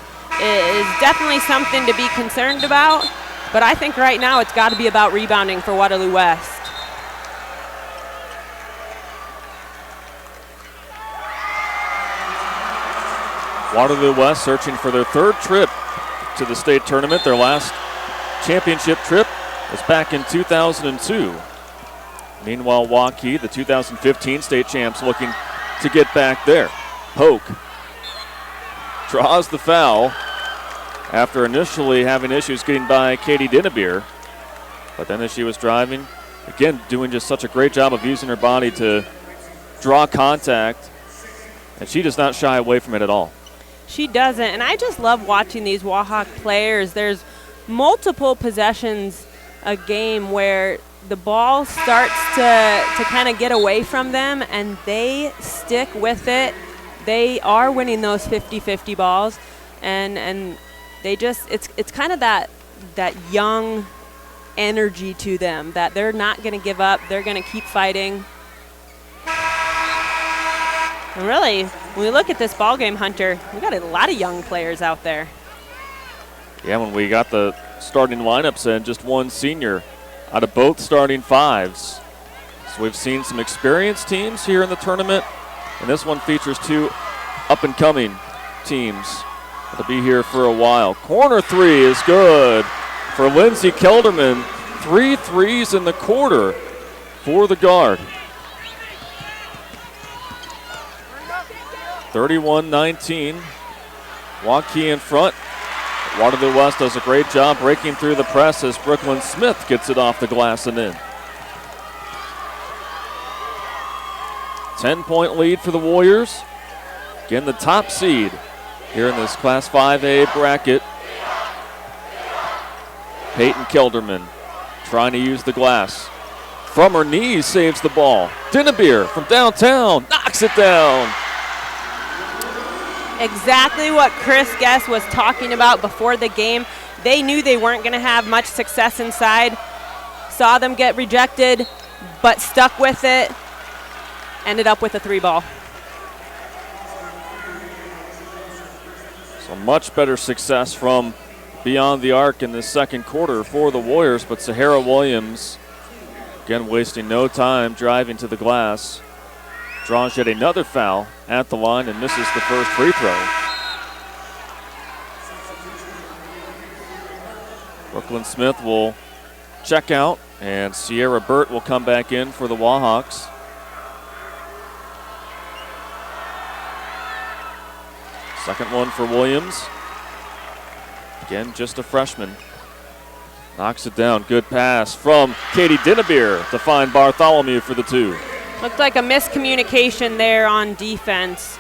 Speaker 2: is definitely something to be concerned about. But I think right now it's got to be about rebounding for Waterloo West.
Speaker 1: Waterloo West searching for their 3rd trip to the state tournament. Their last championship trip was back in 2002. Meanwhile, Waukee, the 2015 state champs, looking to get back there. Polk draws the foul after initially having issues getting by Katie Dinnebeer. But then as she was driving, again, doing just such a great job of using her body to draw contact, and she does not shy away from it at all.
Speaker 2: She doesn't, and I just love watching these Wahawk players. There's multiple possessions a game where the ball starts to kind of get away from them, and they stick with it. They are winning those 50-50 balls, and they just, it's kind of that young energy to them that they're not going to give up. They're going to keep fighting. And really, when we look at this ball game, Hunter, we got a lot of young players out there.
Speaker 1: Yeah, when we got the starting lineups in, just one senior out of both starting 5s. So we've seen some experienced teams here in the tournament, and this one features 2 up-and-coming teams. It'll be here for a while. Corner 3 is good for Lindsay Kelderman. 3 threes in the quarter for the guard. 31-19. Waukee in front. Waterloo West does a great job breaking through the press as Brooklyn Smith gets it off the glass and in. 10-point lead for the Warriors. Again, the top seed here in this Class 5A bracket. Peyton Kelderman trying to use the glass. From her knees, saves the ball. Dinnebeer from downtown knocks it down.
Speaker 2: Exactly what Chris Guest was talking about before the game. They knew they weren't going to have much success inside. saw them get rejected, but stuck with it, ended up with a 3 ball.
Speaker 1: So much better success from beyond the arc in the second quarter for the Warriors, but Sahara Williams, again wasting no time driving to the glass, draws yet another foul at the line and misses the first free throw. Brooklyn Smith will check out, and Sierra Burt will come back in for the Wahawks. Second one for Williams. Again, just a freshman. Knocks it down. Good pass from Katie Dinnebeer to find Bartholomew for the 2.
Speaker 2: Looked like a miscommunication there on defense.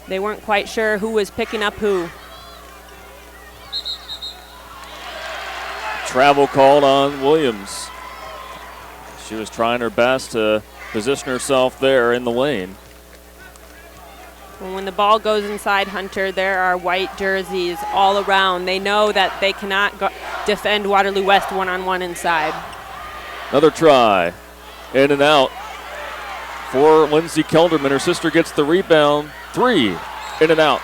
Speaker 2: They weren't quite sure who was picking up who.
Speaker 1: Travel called on Williams. She was trying her best to position herself there in the lane.
Speaker 2: When the ball goes inside Hunter, there are white jerseys all around. They know that they cannot defend Waterloo West one-on-one inside.
Speaker 1: Another try. In and out for Lindsay Kelderman. Her sister gets the rebound. 3. In and out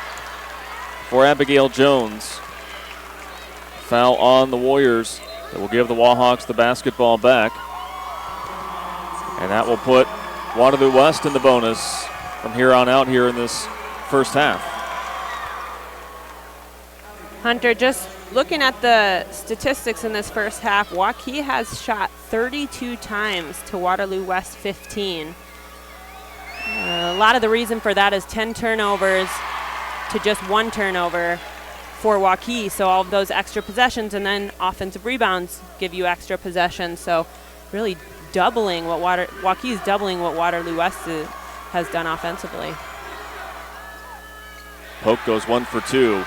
Speaker 1: for Abigail Jones. Foul on the Warriors. That will give the Wahawks the basketball back. And that will put Waterloo West in the bonus from here on out here in this first half.
Speaker 2: Hunter, just looking at the statistics in this first half, Waukee has shot 32 times to Waterloo West 15. A lot of the reason for that is 10 turnovers to just 1 turnover for Waukee. So all of those extra possessions and then offensive rebounds give you extra possessions. So really doubling what Waukee is doubling what Waterloo West has done offensively.
Speaker 1: Poke goes 1 for 2.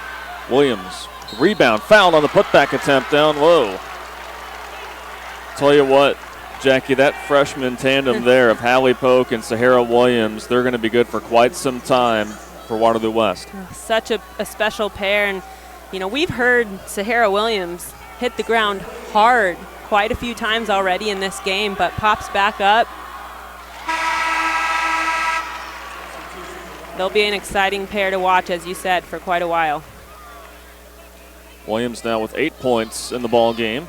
Speaker 1: Williams, rebound, fouled on the putback attempt down low. Tell you what, Jackie, that freshman tandem there of Hallie Poke and Sahara Williams, they're going to be good for quite some time for Waterloo West.
Speaker 2: Such a special pair, and you know, we've heard Sahara Williams hit the ground hard quite a few times already in this game, but pops back up. They'll be an exciting pair to watch, as you said, for quite a while.
Speaker 1: Williams now with 8 points in the ball game.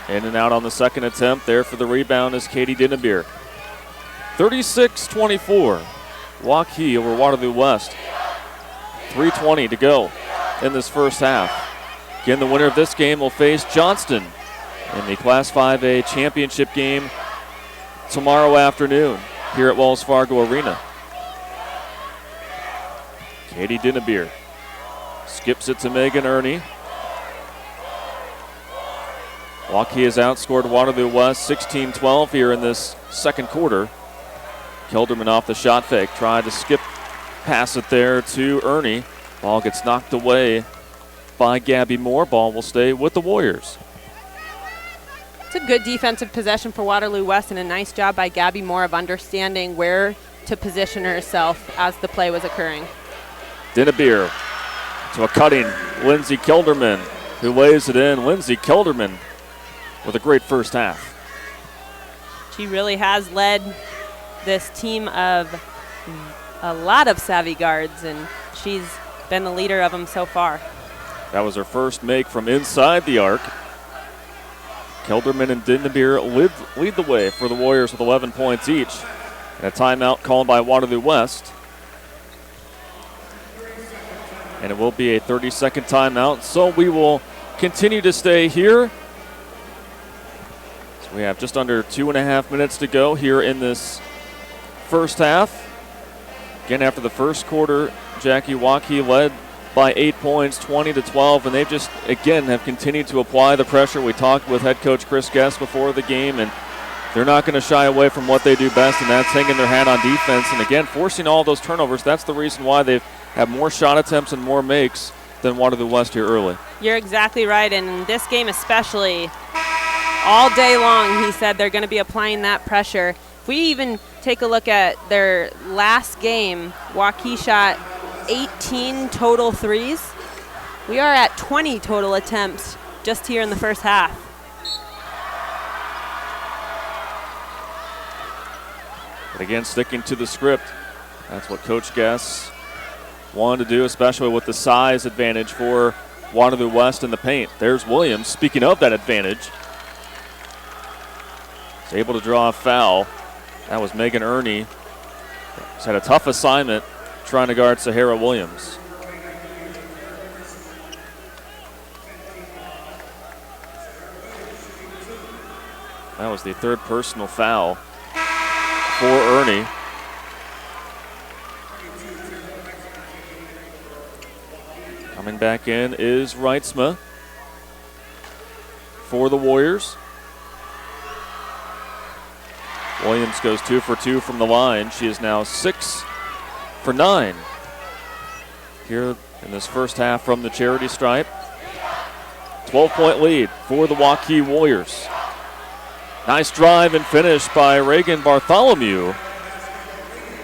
Speaker 1: In and out on the second attempt. There for the rebound is Katie Dinnebeer. 36-24. Waukee over Waterloo West. 3:20 to go in this first half. Again, the winner of this game will face Johnston in the Class 5A championship game tomorrow afternoon here at Wells Fargo Arena. Katie Dinnebeer skips it to Megan Ernie. Waukee has outscored Waterloo West 16-12 here in this second quarter. Kelderman off the shot fake, tried to skip pass it there to Ernie. Ball gets knocked away by Gabby Moore. Ball will stay with the Warriors.
Speaker 2: It's a good defensive possession for Waterloo West and a nice job by Gabby Moore of understanding where to position herself as the play was occurring.
Speaker 1: Dinnebeer to a cutting Lindsay Kelderman, who lays it in. Lindsay Kelderman with a great first half.
Speaker 2: She really has led this team of a lot of savvy guards, and she's been the leader of them so far.
Speaker 1: That was her first make from inside the arc. Kelderman and Dinnebeer lead the way for the Warriors with 11 points each. And a timeout called by Waterloo West. And it will be a 30-second timeout, so we will continue to stay here. So we have just under 2.5 minutes to go here in this first half. Again, after the first quarter, Jackie, Waukee led by 8 points, 20-12, and they just, again, have continued to apply the pressure. We talked with head coach Chris Guest before the game, and they're not going to shy away from what they do best, and that's hanging their hat on defense. And again, forcing all those turnovers, that's the reason why they've had more shot attempts and more makes than Waterloo West here early.
Speaker 2: You're exactly right, and in this game especially, all day long he said they're going to be applying that pressure. If we even take a look at their last game, Waukee shot 18 total threes. We are at 20 total attempts just here in the first half.
Speaker 1: But again, sticking to the script. That's what Coach Guess wanted to do, especially with the size advantage for Waterloo West in the paint. There's Williams. Speaking of that advantage, he's able to draw a foul. That was Megan Ernie. He's had a tough assignment trying to guard Sahara Williams. That was the third personal foul for Ernie. Coming back in is Reitzma for the Warriors. Williams goes 2 for 2 from the line. She is now 6 for 9 here in this first half from the charity stripe. 12-point lead for the Waukee Warriors. Nice drive and finish by Reagan Bartholomew.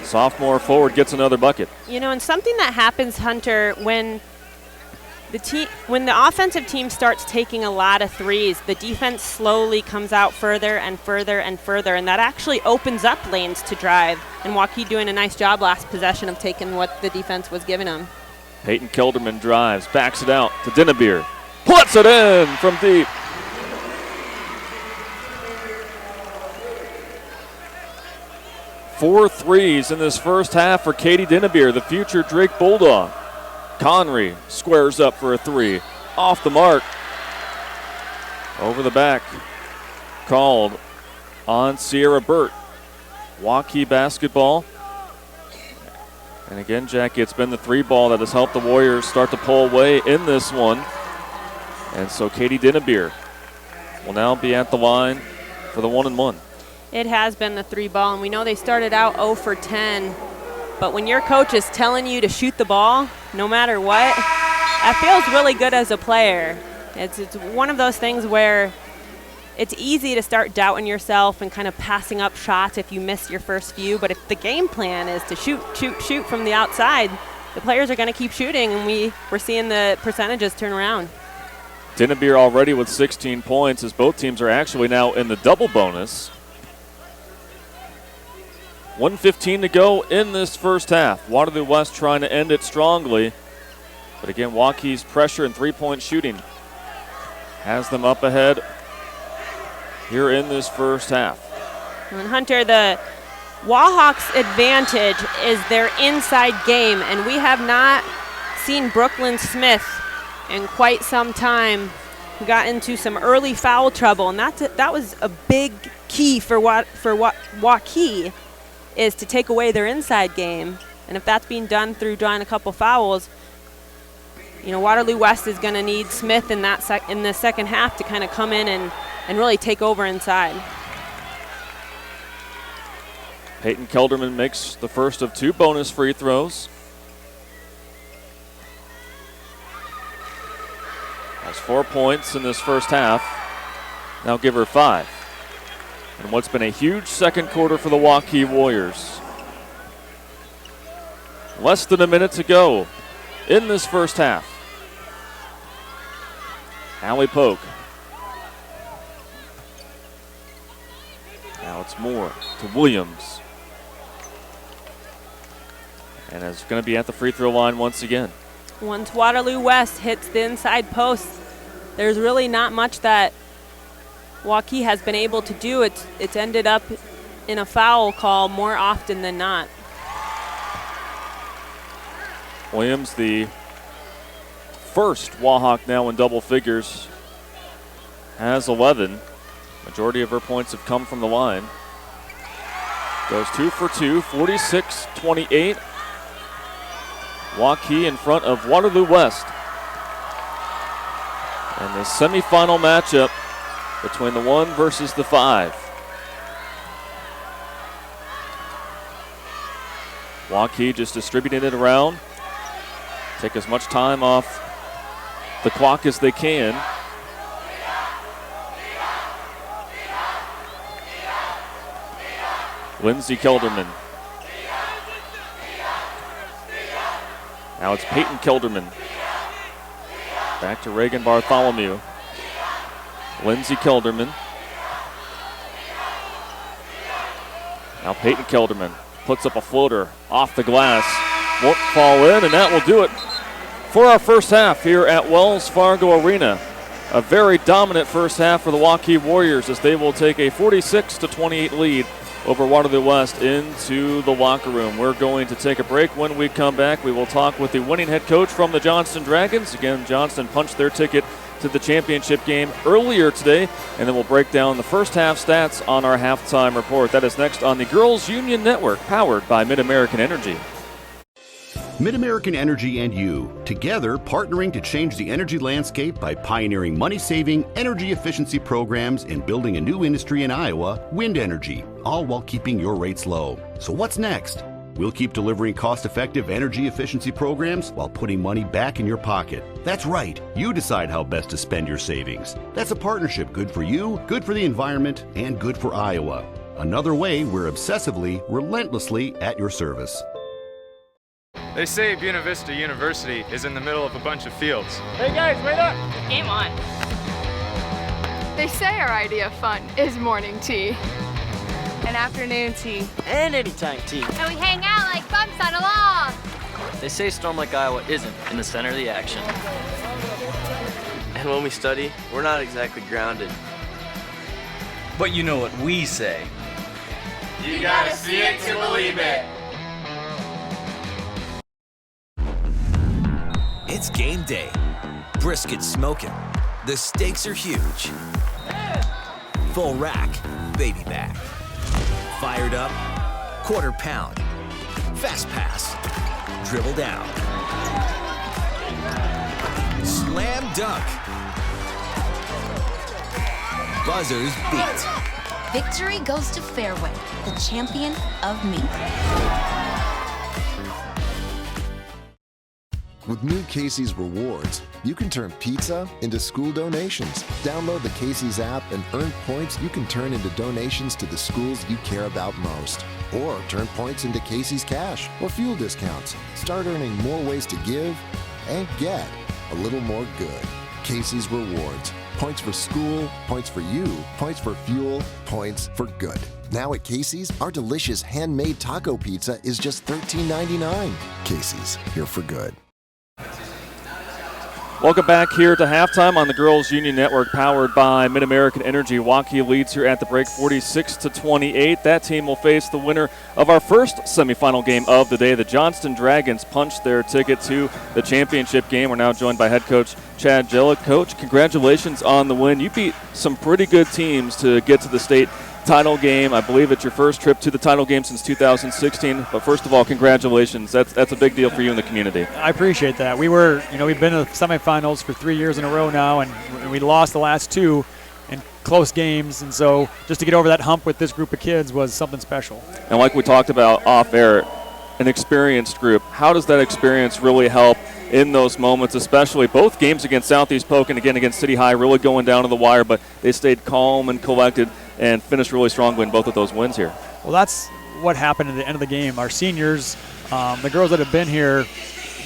Speaker 1: Sophomore forward gets another bucket.
Speaker 2: You know, and something that happens, Hunter, when the offensive team starts taking a lot of threes, the defense slowly comes out further and further and further, and that actually opens up lanes to drive. And Waukee doing a nice job last possession of taking what the defense was giving them.
Speaker 1: Peyton Kilderman drives, backs it out to Dinnebeer. Puts it in from deep. Four threes in this first half for Katie Dinnebeer, the future Drake Bulldog. Conry squares up for a three. Off the mark. Over the back. Called on Sierra Burt. Waukee basketball. And again, Jackie, it's been the three ball that has helped the Warriors start to pull away in this one. And so Katie Dinnebeer will now be at the line for the 1-and-1.
Speaker 2: It has been the three ball, and we know they started out 0 for 10. But when your coach is telling you to shoot the ball, no matter what, that feels really good as a player. It's one of those things where it's easy to start doubting yourself and kind of passing up shots if you miss your first few. But if the game plan is to shoot from the outside, the players are going to keep shooting, and we're seeing the percentages turn around.
Speaker 1: Dinnebeer already with 16 points as both teams are actually now in the double bonus. 1:15 to go in this first half. Waterloo West trying to end it strongly. But again, Waukee's pressure and three-point shooting has them up ahead here in this first half.
Speaker 2: And Hunter, the Wahawks' advantage is their inside game, and we have not seen Brooklyn Smith in quite some time. We got into some early foul trouble, and that was a big key for Waukee, is to take away their inside game. And if that's being done through drawing a couple fouls, you know, Waterloo West is going to need Smith in the second half to kind of come in and really take over inside.
Speaker 1: Peyton Kelderman makes the first of 2 bonus free throws. Has 4 points in this first half. Now give her 5. And what's been a huge second quarter for the Waukee Warriors. Less than a minute to go in this first half. Allie Polk. Now it's Moore to Williams. And it's going to be at the free throw line once again.
Speaker 2: Once Waterloo West hits the inside post, there's really not much that Waukee has been able to do. It's ended up in a foul call more often than not.
Speaker 1: Williams, the first Wahawk now in double figures, has 11. Majority of her points have come from the line. Goes 2 for 2, 46-28. Waukee in front of Waterloo West. And the semifinal matchup between the 1 versus the 5. Waukee just distributing it around. Take as much time off the clock as they can. Lindsey Kelderman. Now it's Peyton Kilderman. Back to Reagan Bartholomew. Lindsey Kilderman. Now Peyton Kilderman puts up a floater off the glass. Won't fall in, and that will do it for our first half here at Wells Fargo Arena. A very dominant first half for the Waukee Warriors as they will take a 46-28 lead over Waterloo West into the locker room. We're going to take a break. When we come back, we will talk with the winning head coach from the Johnston Dragons. Again, Johnston punched their ticket to the championship game earlier today, and then we'll break down the first half stats on our halftime report. That is next on the Girls Union Network, powered by Mid-American Energy.
Speaker 14: Mid-American Energy and you, together partnering to change the energy landscape by pioneering money-saving, energy efficiency programs and building a new industry in Iowa, wind energy, all while keeping your rates low. So what's next? We'll keep delivering cost-effective energy efficiency programs while putting money back in your pocket. That's right. You decide how best to spend your savings. That's a partnership good for you, good for the environment, and good for Iowa. Another way we're obsessively, relentlessly at your service.
Speaker 4: They say Buena Vista University is in the middle of a bunch of fields.
Speaker 5: Hey guys, wait up! Game on. They say our idea of fun is morning tea, and afternoon tea,
Speaker 6: And anytime tea.
Speaker 7: And we hang out like bumps on a log.
Speaker 6: They say Storm Lake, Iowa isn't in the center of the action. And when we study, we're not exactly grounded.
Speaker 8: But you know what we say.
Speaker 9: You gotta see it to believe it.
Speaker 10: It's game day. Brisket smoking. The stakes are huge. Full rack, baby back. Fired up, quarter pound. Fast pass, dribble down. Slam dunk. Buzzers beat.
Speaker 11: Victory goes to Fairway, the champion of meat.
Speaker 21: With new Casey's Rewards, you can turn pizza into school donations. Download the Casey's app and earn points you can turn into donations to the schools you care about most. Or turn points into Casey's Cash or fuel discounts. Start earning more ways to give and get a little more good. Casey's Rewards. Points for school, points for you, points for fuel, points for good. Now at Casey's, our delicious handmade taco pizza is just $13.99. Casey's, here for good.
Speaker 1: Welcome back here to halftime on the Girls Union Network, powered by Mid-American Energy. Waukee leads here at the break 46-28. That team will face the winner of our first semifinal game of the day. The Johnston Dragons punched their ticket to the championship game. We're now joined by head coach Chad Jellick. Coach, congratulations on the win. You beat some pretty good teams to get to the state title game. I believe it's your first trip to the title game since 2016. But first of all, congratulations. That's a big deal for you and the community.
Speaker 22: I appreciate that. We've been in the semifinals for 3 years in a row now, and we lost the last two in close games. And so just to get over that hump with this group of kids was something special.
Speaker 1: And like we talked about off air, an experienced group. How does that experience really help in those moments, especially both games against Southeast Polk and again against City High, really going down to the wire, but they stayed calm and collected and finished really strongly in both of those wins here.
Speaker 22: Well, that's what happened at the end of the game. Our seniors, the girls that have been here,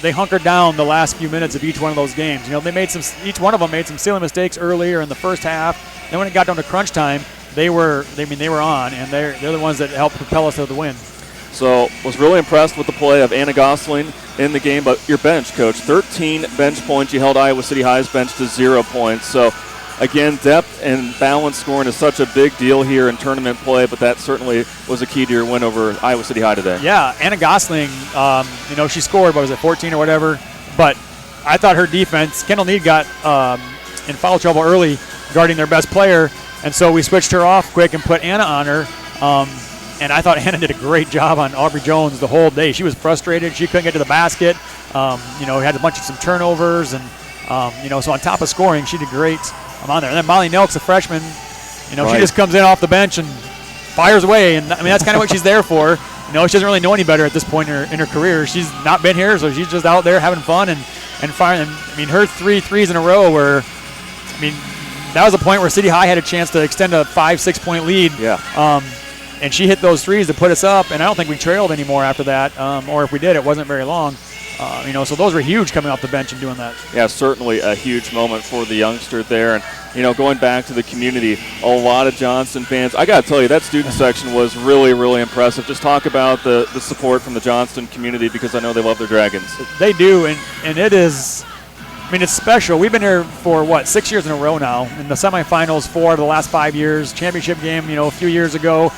Speaker 22: they hunkered down the last few minutes of each one of those games. You know, each one of them made some silly mistakes earlier in the first half. Then when it got down to crunch time, they were on, and they're the ones that helped propel us to the win.
Speaker 1: So was really impressed with the play of Anna Gosling in the game, but your bench, Coach, 13 bench points. You held Iowa City High's bench to 0 points. So, again, depth and balance scoring is such a big deal here in tournament play, but that certainly was a key to your win over Iowa City High today.
Speaker 22: Yeah, Anna Gosling, she scored, 14 or whatever, but I thought her defense, Kendall Need got in foul trouble early guarding their best player, and so we switched her off quick and put Anna on her. And I thought Anna did a great job on Aubrey Jones the whole day. She was frustrated. She couldn't get to the basket. Had a bunch of some turnovers. And, so on top of scoring, she did great on there. And then Molly Nelk's a freshman. She just comes in off the bench and fires away. And, that's kind of what she's there for. She doesn't really know any better at this point in her career. She's not been here, so she's just out there having fun and firing. And, her 3 threes in a row were, that was a point where City High had a chance to extend a 5-6 point lead.
Speaker 1: Yeah.
Speaker 22: And she hit those threes to put us up, and I don't think we trailed anymore after that, or if we did, it wasn't very long. So those were huge coming off the bench and doing that.
Speaker 1: Yeah, certainly a huge moment for the youngster there. And, going back to the community, a lot of Johnston fans. I got to tell you, that student section was really, really impressive. Just talk about the support from the Johnston community, because I know they love their Dragons.
Speaker 22: They do, and it is, it's special. We've been here for, 6 years in a row now. In the semifinals, 4 of the last 5 years. Championship game, a few years ago.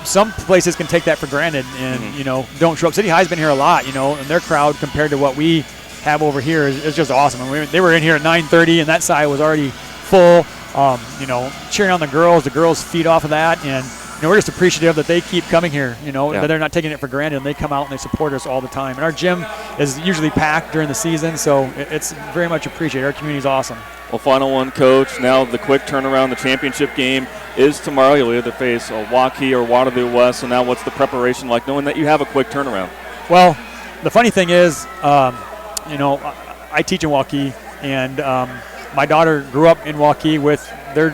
Speaker 22: Some places can take that for granted and, don't show up. City High's been here a lot, and their crowd compared to what we have over here is just awesome. They were in here at 9:30, and that side was already full, cheering on the girls. The girls feed off of that, and, we're just appreciative that they keep coming here, that they're not taking it for granted, and they come out and they support us all the time. And our gym is usually packed during the season, so it's very much appreciated. Our community's awesome.
Speaker 1: Well, final one, Coach. Now the quick turnaround. The championship game is tomorrow. You'll either face Waukee or Waterloo West. So now what's the preparation like, knowing that you have a quick turnaround?
Speaker 22: Well, the funny thing is, I teach in Waukee, and my daughter grew up in Waukee with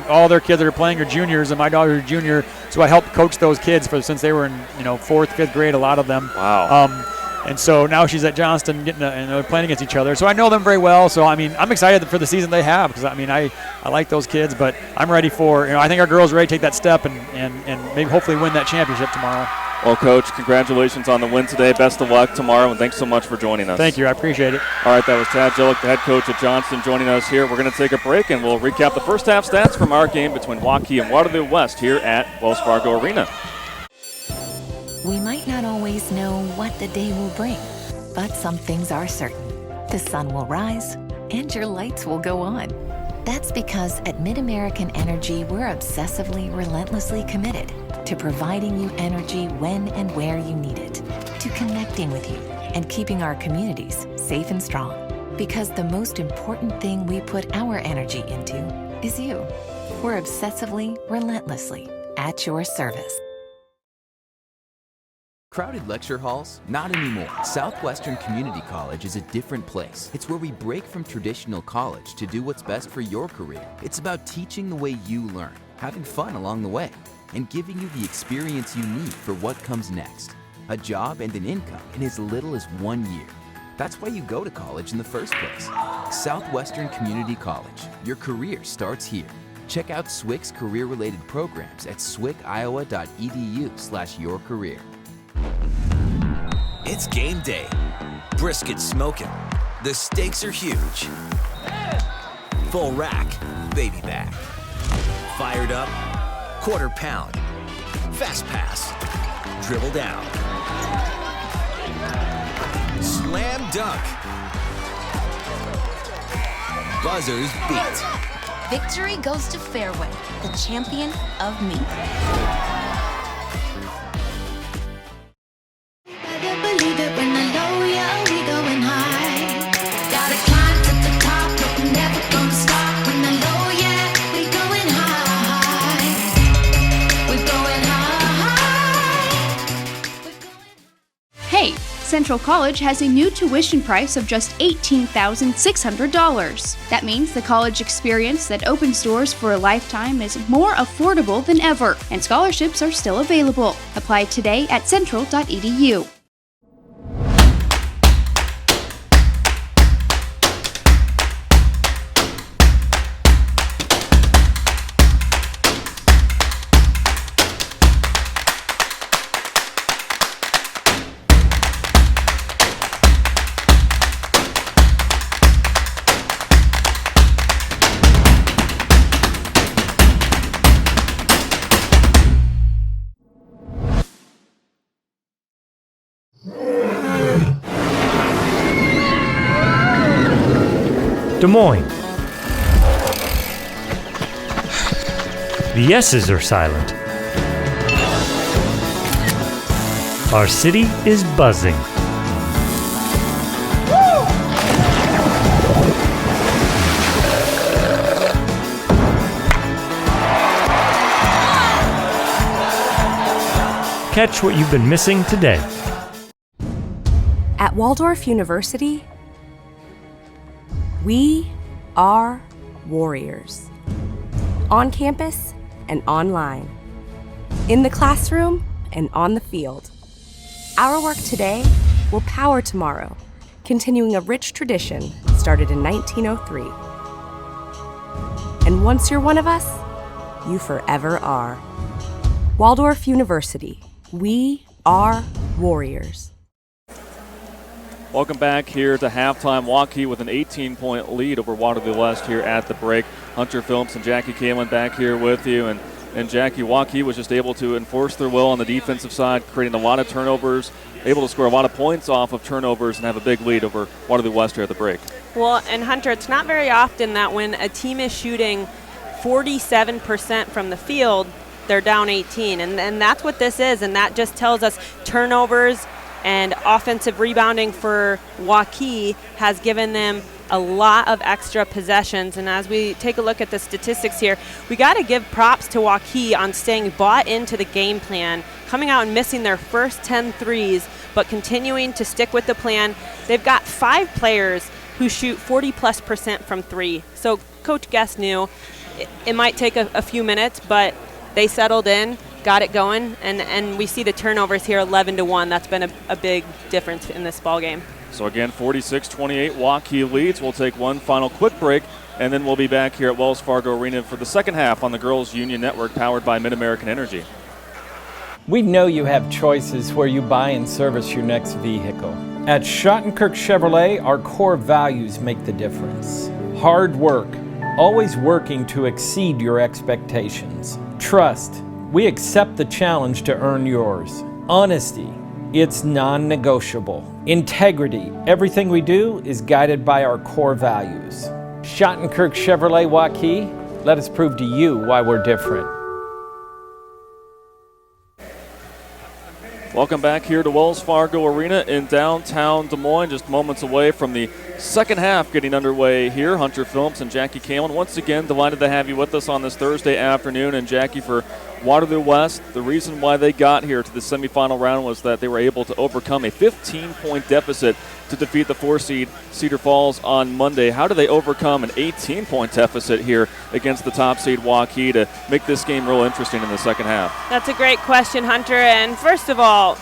Speaker 22: all their kids that are playing are juniors, and my daughter's a junior. So I helped coach those kids since they were in 4th, 5th grade, a lot of them.
Speaker 1: Wow.
Speaker 22: And so now she's at Johnston and they're playing against each other. So I know them very well. So, I'm excited for the season they have because, I like those kids. But I'm ready for, I think our girls are ready to take that step and maybe hopefully win that championship tomorrow.
Speaker 1: Well, Coach, congratulations on the win today. Best of luck tomorrow, and thanks so much for joining us.
Speaker 22: Thank you. I appreciate it.
Speaker 1: All right, that was Tad Jillick, the head coach at Johnston, joining us here. We're going to take a break, and we'll recap the first half stats from our game between Waukee and Waterloo West here at Wells Fargo Arena.
Speaker 3: We might not always know what the day will bring, but some things are certain. The sun will rise and your lights will go on. That's because at MidAmerican Energy, we're obsessively, relentlessly committed to providing you energy when and where you need it, to connecting with you and keeping our communities safe and strong. Because the most important thing we put our energy into is you. We're obsessively, relentlessly at your service.
Speaker 16: Crowded lecture halls? Not anymore. Southwestern Community College is a different place. It's where we break from traditional college to do what's best for your career. It's about teaching the way you learn, having fun along the way, and giving you the experience you need for what comes next. A job and an income in as little as 1 year. That's why you go to college in the first place. Southwestern Community College. Your career starts here. Check out SWC's career-related programs at swciowa.edu/yourcareer.
Speaker 10: It's game day. Brisket smoking. The stakes are huge. Full rack, baby back. Fired up, quarter pound. Fast pass, dribble down. Slam dunk. Buzzers beat.
Speaker 11: Victory goes to Fairway, the champion of me.
Speaker 20: Hey, Central College has a new tuition price of just $18,600. That means the college experience that opens doors for a lifetime is more affordable than ever, and scholarships are still available. Apply today at central.edu.
Speaker 12: Des Moines. The S's are silent. Our city is buzzing. Catch what you've been missing today.
Speaker 23: At Waldorf University, we are warriors. On campus and online. In the classroom and on the field. Our work today will power tomorrow, continuing a rich tradition started in 1903. And once you're one of us, you forever are. Waldorf University, we are warriors.
Speaker 1: Welcome back here to halftime. Waukee with an 18-point lead over Waterloo West here at the break. Hunter Phillips and Jackie Kalin back here with you. And Jackie, Waukee was just able to enforce their will on the defensive side, creating a lot of turnovers, able to score a lot of points off of turnovers and have a big lead over Waterloo West here at the break.
Speaker 2: Well, and Hunter, it's not very often that when a team is shooting 47% from the field, they're down 18. And that's what this is, and that just tells us turnovers and offensive rebounding for Waukee has given them a lot of extra possessions. And as we take a look at the statistics here, we got to give props to Waukee on staying bought into the game plan, coming out and missing their first 10 threes, but continuing to stick with the plan. They've got 5 players who shoot 40+% from 3. So Coach Guest knew it might take a few minutes, but they settled in, got it going, and we see the turnovers here 11-1. That's been a big difference in this ball game.
Speaker 1: So again, 46-28, Waukee leads. We'll take one final quick break, and then we'll be back here at Wells Fargo Arena for the second half on the Girls Union Network, powered by Mid-American Energy.
Speaker 13: We know you have choices where you buy and service your next vehicle. At Schottenkirk Chevrolet, our core values make the difference. Hard work, always working to exceed your expectations. Trust, we accept the challenge to earn yours. Honesty, it's non-negotiable. Integrity, everything we do is guided by our core values. Schottenkirk Chevrolet Waukee, let us prove to you why we're different.
Speaker 1: Welcome back here to Wells Fargo Arena in downtown Des Moines, just moments away from the second half getting underway here. Hunter Phillips and Jackie Kalin, once again, delighted to have you with us on this Thursday afternoon. And Jackie, for Waterloo West, the reason why they got here to the semifinal round was that they were able to overcome a 15-point deficit to defeat the 4-seed Cedar Falls on Monday. How do they overcome an 18-point deficit here against the top seed Waukee to make this game real interesting in the second half?
Speaker 2: That's a great question, Hunter. And first of all,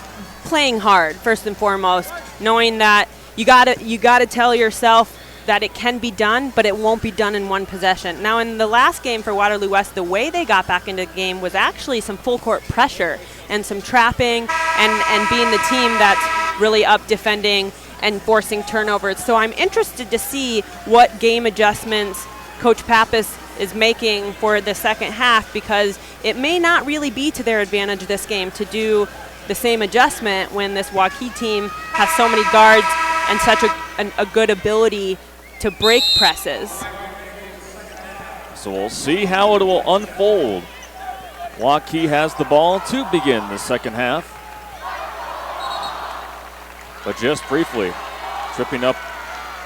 Speaker 2: playing hard, first and foremost, knowing that you gotta tell yourself that it can be done, but it won't be done in one possession. Now, in the last game for Waterloo West, the way they got back into the game was actually some full court pressure and some trapping and being the team that's really up defending and forcing turnovers. So I'm interested to see what game adjustments Coach Pappas is making for the second half, because it may not really be to their advantage this game to do the same adjustment when this Waukee team has so many guards and such a good ability to break presses.
Speaker 1: So we'll see how it will unfold. Waukee has the ball to begin the second half. But just briefly, tripping up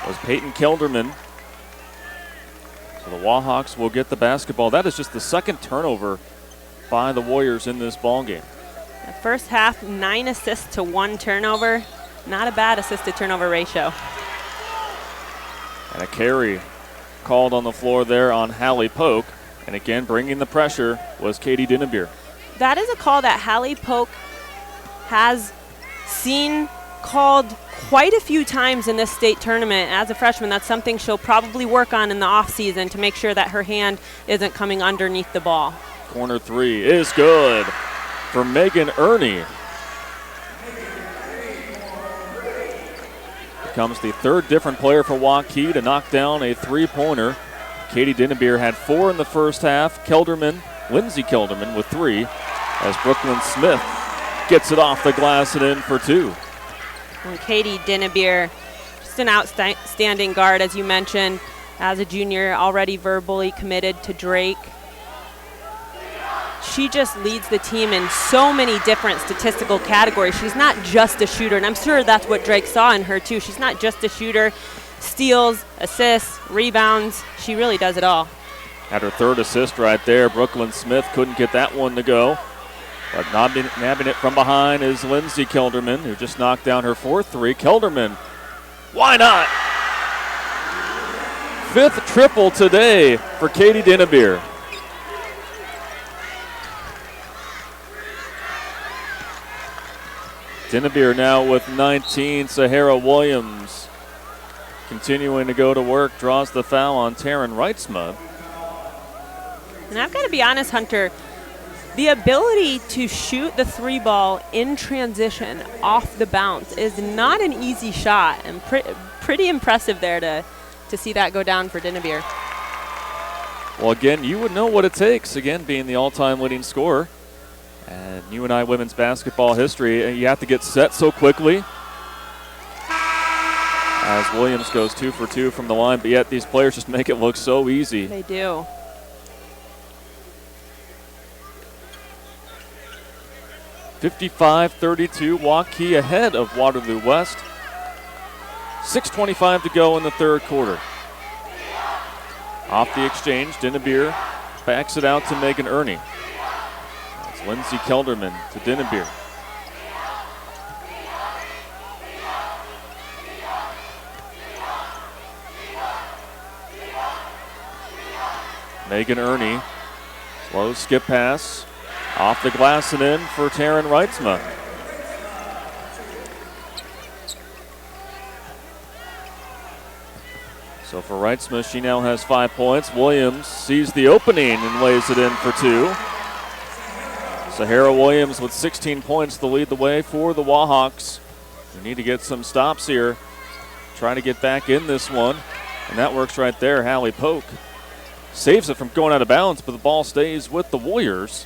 Speaker 1: was Peyton Kelderman. So the Wahawks will get the basketball. That is just the second turnover by the Warriors in this ball game.
Speaker 2: The first half, 9 assists to 1 turnover. Not a bad assist-to-turnover ratio.
Speaker 1: And a carry called on the floor there on Hallie Polk. And again, bringing the pressure was Katie Dinnebier.
Speaker 2: That is a call that Hallie Polk has seen called quite a few times in this state tournament. As a freshman, that's something she'll probably work on in the offseason to make sure that her hand isn't coming underneath the ball.
Speaker 1: Corner 3 is good for Megan Ernie. Becomes the third different player for Waukee to knock down a three-pointer. Katie Dinnebier had 4 in the first half. Lindsey Kelderman with 3, as Brooklyn Smith gets it off the glass and in for 2.
Speaker 2: And Katie Dinnebier, just an outstanding guard, as you mentioned, as a junior, already verbally committed to Drake. She just leads the team in so many different statistical categories. She's not just a shooter, and I'm sure that's what Drake saw in her too. She's not just a shooter. Steals, assists, rebounds. She really does it all.
Speaker 1: Had her third assist right there. Brooklyn Smith couldn't get that one to go. But nabbing it from behind is Lindsey Kelderman, who just knocked down her 4th 3. Kelderman, why not? 5th triple today for Katie Dinnebier. Dinnebeer now with 19. Sahara Williams continuing to go to work, draws the foul on Taryn Reitzma.
Speaker 2: And I've got to be honest, Hunter, the ability to shoot the 3-ball in transition off the bounce is not an easy shot, and pretty impressive there to see that go down for Dinnebeer.
Speaker 1: Well, again, you would know what it takes, again, being the all-time leading scorer. And UNI women's basketball history, you have to get set so quickly. As Williams goes 2 for 2 from the line, but yet these players just make it look so easy.
Speaker 2: They do.
Speaker 1: (55-32), Waukee ahead of Waterloo West. 6:25 to go in the third quarter. Off the exchange, Dinnebeer backs it out to Megan Ernie. That's Lindsay Kelderman to Dinnebeer. Megan Ernie, slow skip pass, off the glass and in for Taryn Reitzma. So for Reitzma, she now has 5 points. Williams sees the opening and lays it in for 2. Sahara Williams with 16 points to lead the way for the Wahawks. We need to get some stops here. Try to get back in this one. And that works right there. Hallie Polk saves it from going out of bounds, but the ball stays with the Warriors.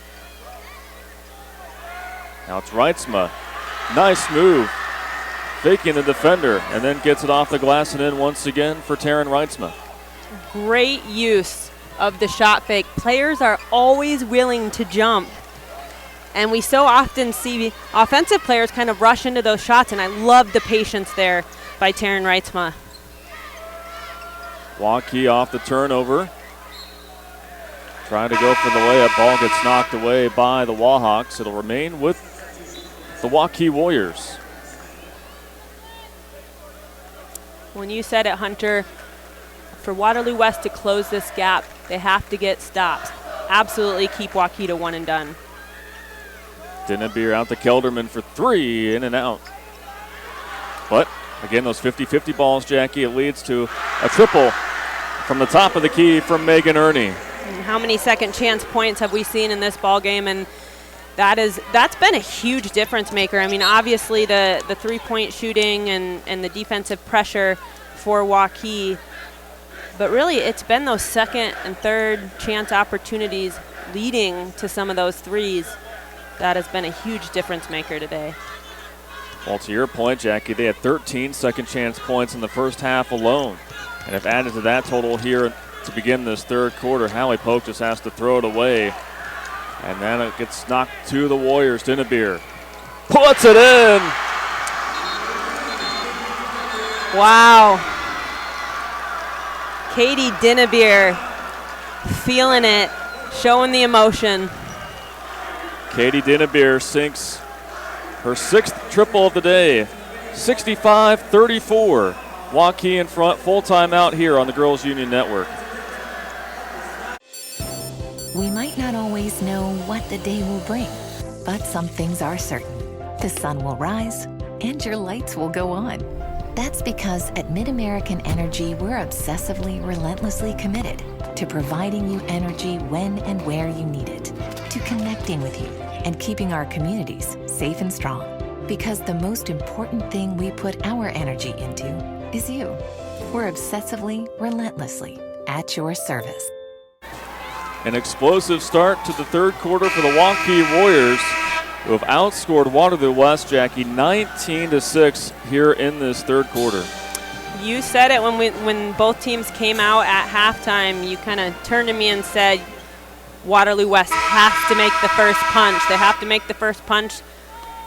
Speaker 1: Now it's Reitzma. Nice move. Faking the defender, and then gets it off the glass and in once again for Taryn Reitzma.
Speaker 2: Great use of the shot fake. Players are always willing to jump. And we so often see offensive players kind of rush into those shots, and I love the patience there by Taryn Reitzma.
Speaker 1: Waukee off the turnover. Trying to go for the layup. Ball gets knocked away by the Wahawks. It'll remain with the Waukee Warriors.
Speaker 2: When you said it, Hunter, for Waterloo West to close this gap, they have to get stops. Absolutely keep Waukee to one and done.
Speaker 1: Dinnebeer out to Kelderman for 3, in and out. But again, those 50-50 balls, Jackie, it leads to a triple from the top of the key from Megan Ernie.
Speaker 2: And how many second chance points have we seen in this ball game? And that's been a huge difference maker. I mean, obviously the 3-point shooting and the defensive pressure for Waukee, but really it's been those second and third chance opportunities leading to some of those threes that has been a huge difference maker today.
Speaker 1: Well, to your point, Jackie, they had 13 second chance points in the first half alone. And if added to that total here to begin this third quarter, Hallie Polk just has to throw it away. And then it gets knocked to the Warriors. Dinnebeer puts it in.
Speaker 2: Wow. Katie Dinnebeer feeling it, showing the emotion.
Speaker 1: Katie Dinnebeer sinks her 6th triple of the day. 65-34. Waukee in front, full timeout here on the Girls Union Network.
Speaker 3: We might not always know what the day will bring, but some things are certain. The sun will rise and your lights will go on. That's because at MidAmerican Energy, we're obsessively, relentlessly committed to providing you energy when and where you need it, to connecting with you and keeping our communities safe and strong. Because the most important thing we put our energy into is you. We're obsessively, relentlessly at your service.
Speaker 1: An explosive start to the third quarter for the Waukee Warriors, who have outscored Waterloo West, Jackie, 19-6 here in this third quarter.
Speaker 2: You said it when both teams came out at halftime. You kind of turned to me and said, Waterloo West has to make the first punch. They have to make the first punch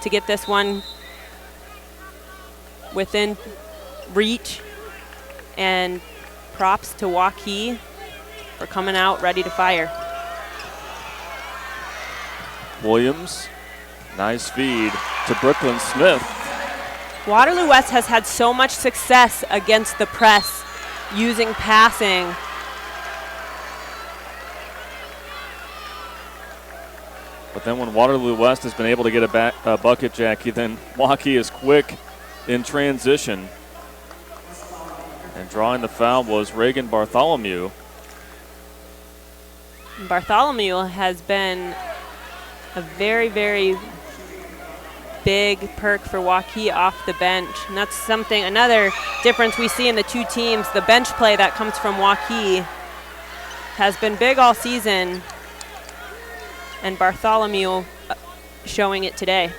Speaker 2: to get this one within reach. And props to Waukee for coming out ready to fire.
Speaker 1: Williams, nice feed to Brooklyn Smith.
Speaker 2: Waterloo West has had so much success against the press using passing.
Speaker 1: But then when Waterloo West has been able to get a bucket, Jackie, then Waukee is quick in transition. And drawing the foul was Reagan Bartholomew.
Speaker 2: Bartholomew has been a very, very big perk for Waukee off the bench. And that's something, another difference we see in the two teams. The bench play that comes from Waukee has been big all season. And Bartholomew showing it today.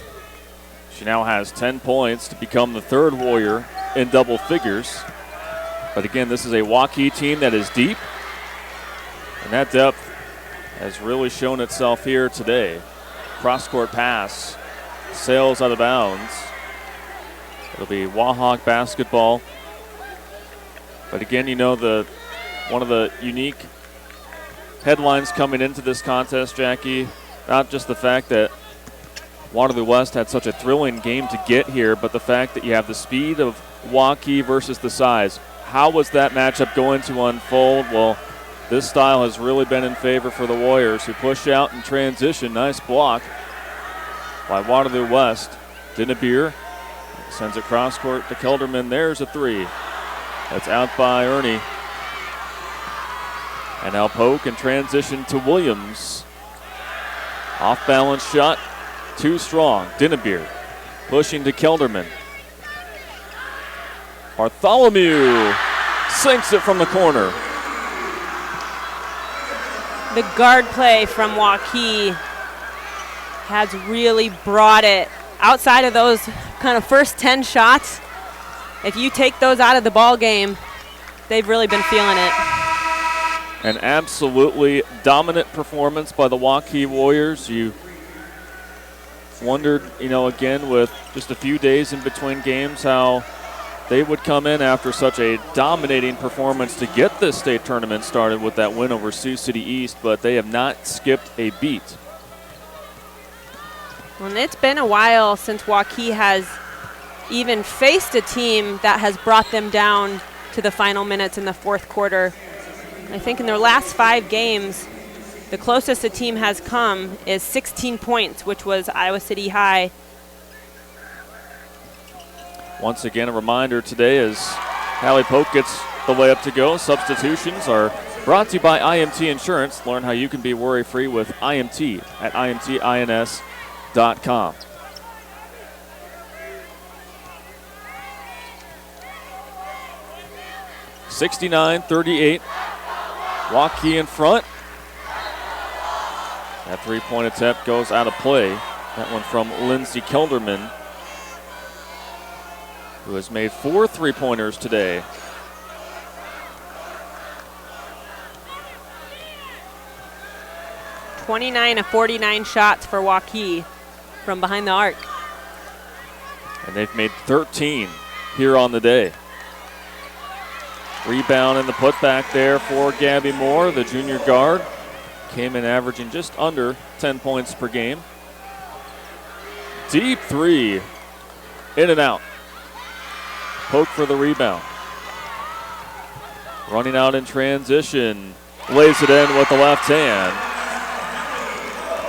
Speaker 1: She now has 10 points to become the third Warrior in double figures. But again, this is a Waukee team that is deep. And that depth has really shown itself here today. Cross-court pass, sails out of bounds. It'll be Wahawk basketball. But again, you know, one of the unique headlines coming into this contest, Jackie, not just the fact that Waterloo West had such a thrilling game to get here, but the fact that you have the speed of Waukee versus the size. How was that matchup going to unfold? Well, this style has really been in favor for the Warriors, who push out in transition. Nice block by Waterloo West. Dinnebeer sends it cross court to Kelderman. There's a three. That's out by Ernie. And now Polk in transition to Williams. Off balance shot, too strong. Dinnebeer pushing to Kelderman. Bartholomew sinks it from the corner.
Speaker 2: The guard play from Waukee has really brought it outside of those kind of first 10 shots. If you take those out of the ball game, they've really been feeling it.
Speaker 1: An absolutely dominant performance by the Waukee Warriors. You wondered, you know, again with just a few days in between games, how they would come in after such a dominating performance to get this state tournament started with that win over Sioux City East, but they have not skipped a beat.
Speaker 2: Well, it's been a while since Waukee has even faced a team that has brought them down to the final minutes in the fourth quarter. I think in their last 5 games, the closest a team has come is 16 points, which was Iowa City High.
Speaker 1: Once again, a reminder today as Hallie Polk gets the layup to go. Substitutions are brought to you by IMT Insurance. Learn how you can be worry-free with IMT at imtins.com. (69-38). Waukee in front. That three-point attempt goes out of play. That one from Lindsey Kelderman, who has made 4 three-pointers today.
Speaker 2: (29 of 49 shots for Waukee from behind the arc.
Speaker 1: And they've made 13 here on the day. Rebound and the putback there for Gabby Moore, the junior guard. Came in averaging just under 10 points per game. Deep three, in and out. Polk for the rebound. Running out in transition. Lays it in with the left hand.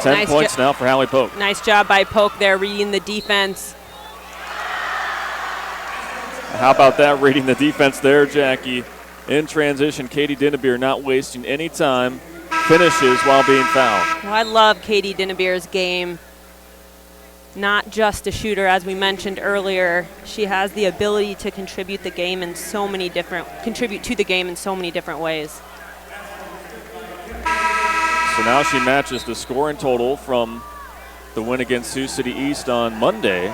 Speaker 1: 10
Speaker 2: Nice
Speaker 1: points now for Hallie Polk.
Speaker 2: Nice job by Polk there, reading the defense.
Speaker 1: How about that, reading the defense there, Jackie? In transition, Katie Dinnebeer not wasting any time. Finishes while being fouled.
Speaker 2: Well, I love Katie Dinnebeer's game. Not just a shooter, as we mentioned earlier. She has the ability to contribute to the game in so many different ways.
Speaker 1: So now she matches the scoring total from the win against Sioux City East on Monday.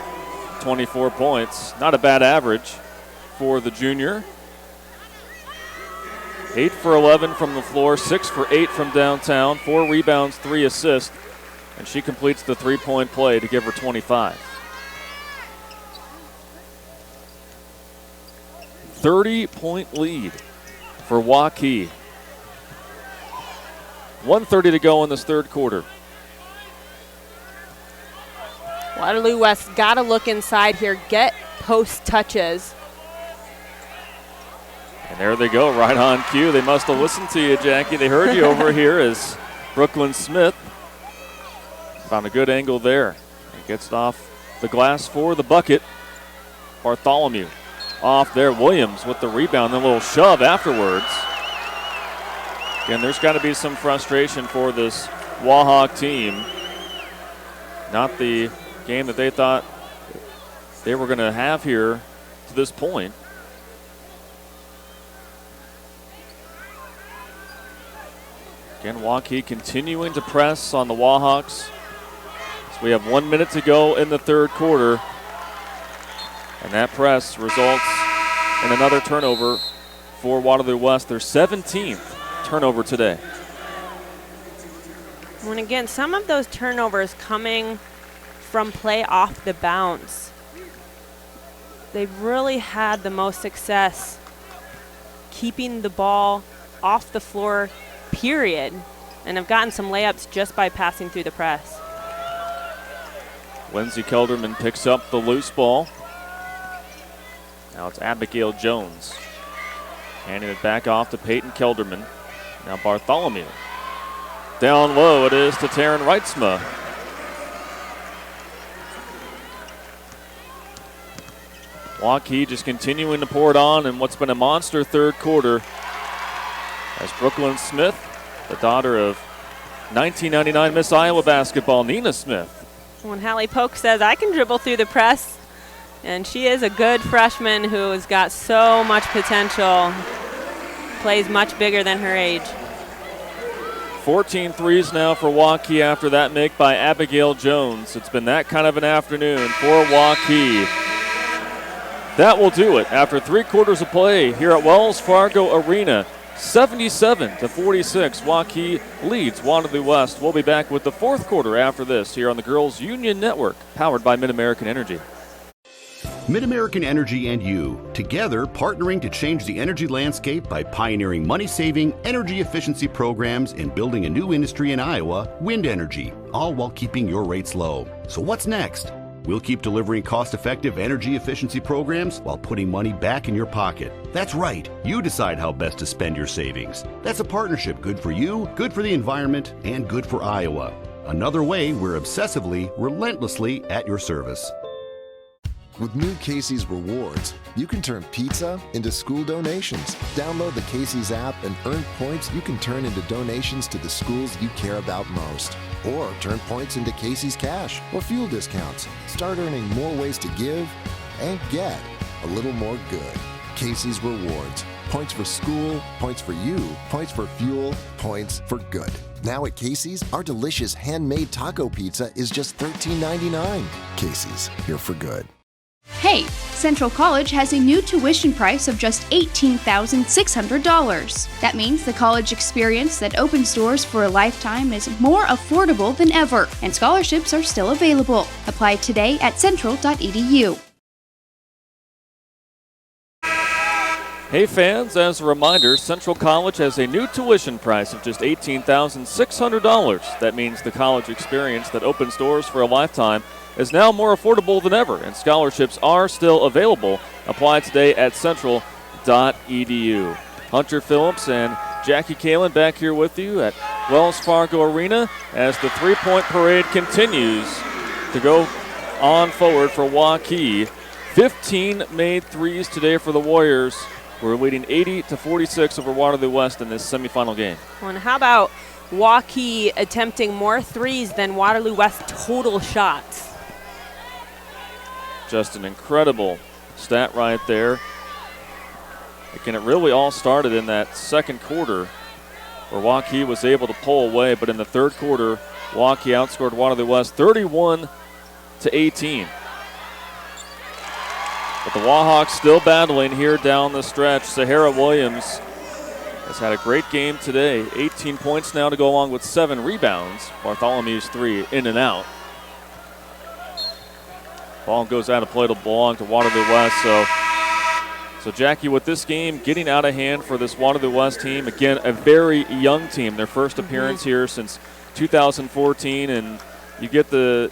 Speaker 1: 24 points. Not a bad average for the junior. 8 for 11 from the floor, 6 for 8 from downtown, 4 rebounds, 3 assists, and she completes the three-point play to give her 25. 30-point lead for Waukee. 1:30 to go in this third quarter.
Speaker 2: Waterloo West got to look inside here, get post touches.
Speaker 1: And there they go, right on cue. They must have listened to you, Jackie. They heard you over here as Brooklyn Smith Found a good angle there. He gets it off the glass for the bucket. Bartholomew off there. Williams with the rebound, then a little shove afterwards. Again, there's got to be some frustration for this Wahawk team. Not the game that they thought they were going to have here to this point. Again, Waukee continuing to press on the Wahawks. So we have 1 minute to go in the third quarter. And that press results in another turnover for Waterloo West, their 17th turnover today.
Speaker 2: And again, some of those turnovers coming from play off the bounce. They've really had the most success keeping the ball off the floor, period, and have gotten some layups just by passing through the press.
Speaker 1: Lindsay Kelderman picks up the loose ball. Now it's Abigail Jones handing it back off to Peyton Kelderman. Now Bartholomew. Down low it is to Taryn Reitzma. Waukee just continuing to pour it on in what's been a monster third quarter as Brooklyn Smith, the daughter of 1999 Miss Iowa basketball, Nina Smith.
Speaker 2: When Hallie Polk says, I can dribble through the press, and she is a good freshman who has got so much potential, plays much bigger than her age.
Speaker 1: 14 threes now for Waukee after that make by Abigail Jones. It's been that kind of an afternoon for Waukee. That will do it after 3 quarters of play here at Wells Fargo Arena. 77-46, Waukee leads Waterloo West. We'll be back with the fourth quarter after this here on the Girls Union Network, powered by Mid-American Energy.
Speaker 14: Mid-American Energy and you, together partnering to change the energy landscape by pioneering money-saving, energy efficiency programs and building a new industry in Iowa, wind energy, all while keeping your rates low. So what's next? We'll keep delivering cost-effective energy efficiency programs while putting money back in your pocket. That's right. You decide how best to spend your savings. That's a partnership good for you, good for the environment, and good for Iowa. Another way we're obsessively, relentlessly at your service.
Speaker 21: With new Casey's Rewards, you can turn pizza into school donations. Download the Casey's app and earn points you can turn into donations to the schools you care about most. Or turn points into Casey's Cash or fuel discounts. Start earning more ways to give and get a little more good. Casey's Rewards. Points for school, points for you, points for fuel, points for good. Now at Casey's, our delicious handmade taco pizza is just $13.99. Casey's, here for good.
Speaker 20: Hey, Central College has a new tuition price of just $18,600. That means the college experience that opens doors for a lifetime is more affordable than ever, and scholarships are still available. Apply today at central.edu.
Speaker 1: Hey fans, as a reminder, Central College has a new tuition price of just $18,600. That means the college experience that opens doors for a lifetime is now more affordable than ever, and scholarships are still available. Apply today at central.edu. Hunter Phillips and Jackie Kalin back here with you at Wells Fargo Arena as the three-point parade continues to go on forward for Waukee. 15 made threes today for the Warriors. We're leading 80-46 over Waterloo West in this semifinal game.
Speaker 2: And how about Waukee attempting more threes than Waterloo West total shots?
Speaker 1: Just an incredible stat right there. Again, it really all started in that second quarter where Waukee was able to pull away, but in the third quarter, Waukee outscored Waterloo West 31-18. But the Wahawks still battling here down the stretch. Sahara Williams has had a great game today. 18 points now to go along with 7 rebounds. Bartholomew's 3 in and out. Ball goes out of play to belong to Waterloo West. So Jackie, with this game getting out of hand for this Waterloo West team, again, a very young team, their first appearance here since 2014, and you get the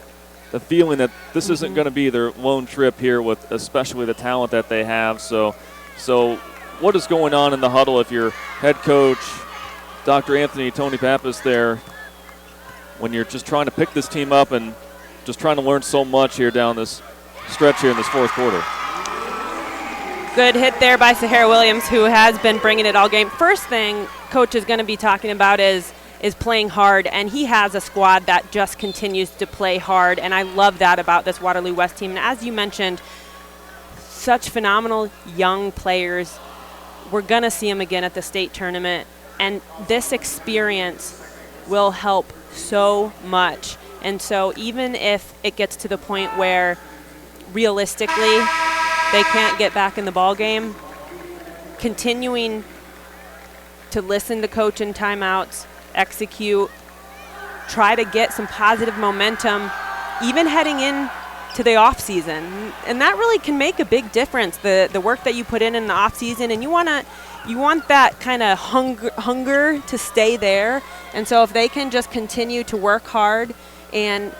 Speaker 1: feeling that this isn't going to be their lone trip here with especially the talent that they have. So what is going on in the huddle if your head coach, Dr. Anthony Tony Pappas there, when you're just trying to pick this team up and just trying to learn so much here down this stretch here in this fourth quarter.
Speaker 2: Good hit there by Sahara Williams, who has been bringing it all game. First thing Coach is going to be talking about is playing hard, and he has a squad that just continues to play hard, and I love that about this Waterloo West team. And as you mentioned, such phenomenal young players. We're going to see them again at the state tournament, and this experience will help so much. And so even if it gets to the point where realistically they can't get back in the ball game, continuing to listen to coach in timeouts, execute, try to get some positive momentum, even heading in to the off season. And that really can make a big difference, the work that you put in the off season, and you want that kind of hunger to stay there. And so if they can just continue to work hard and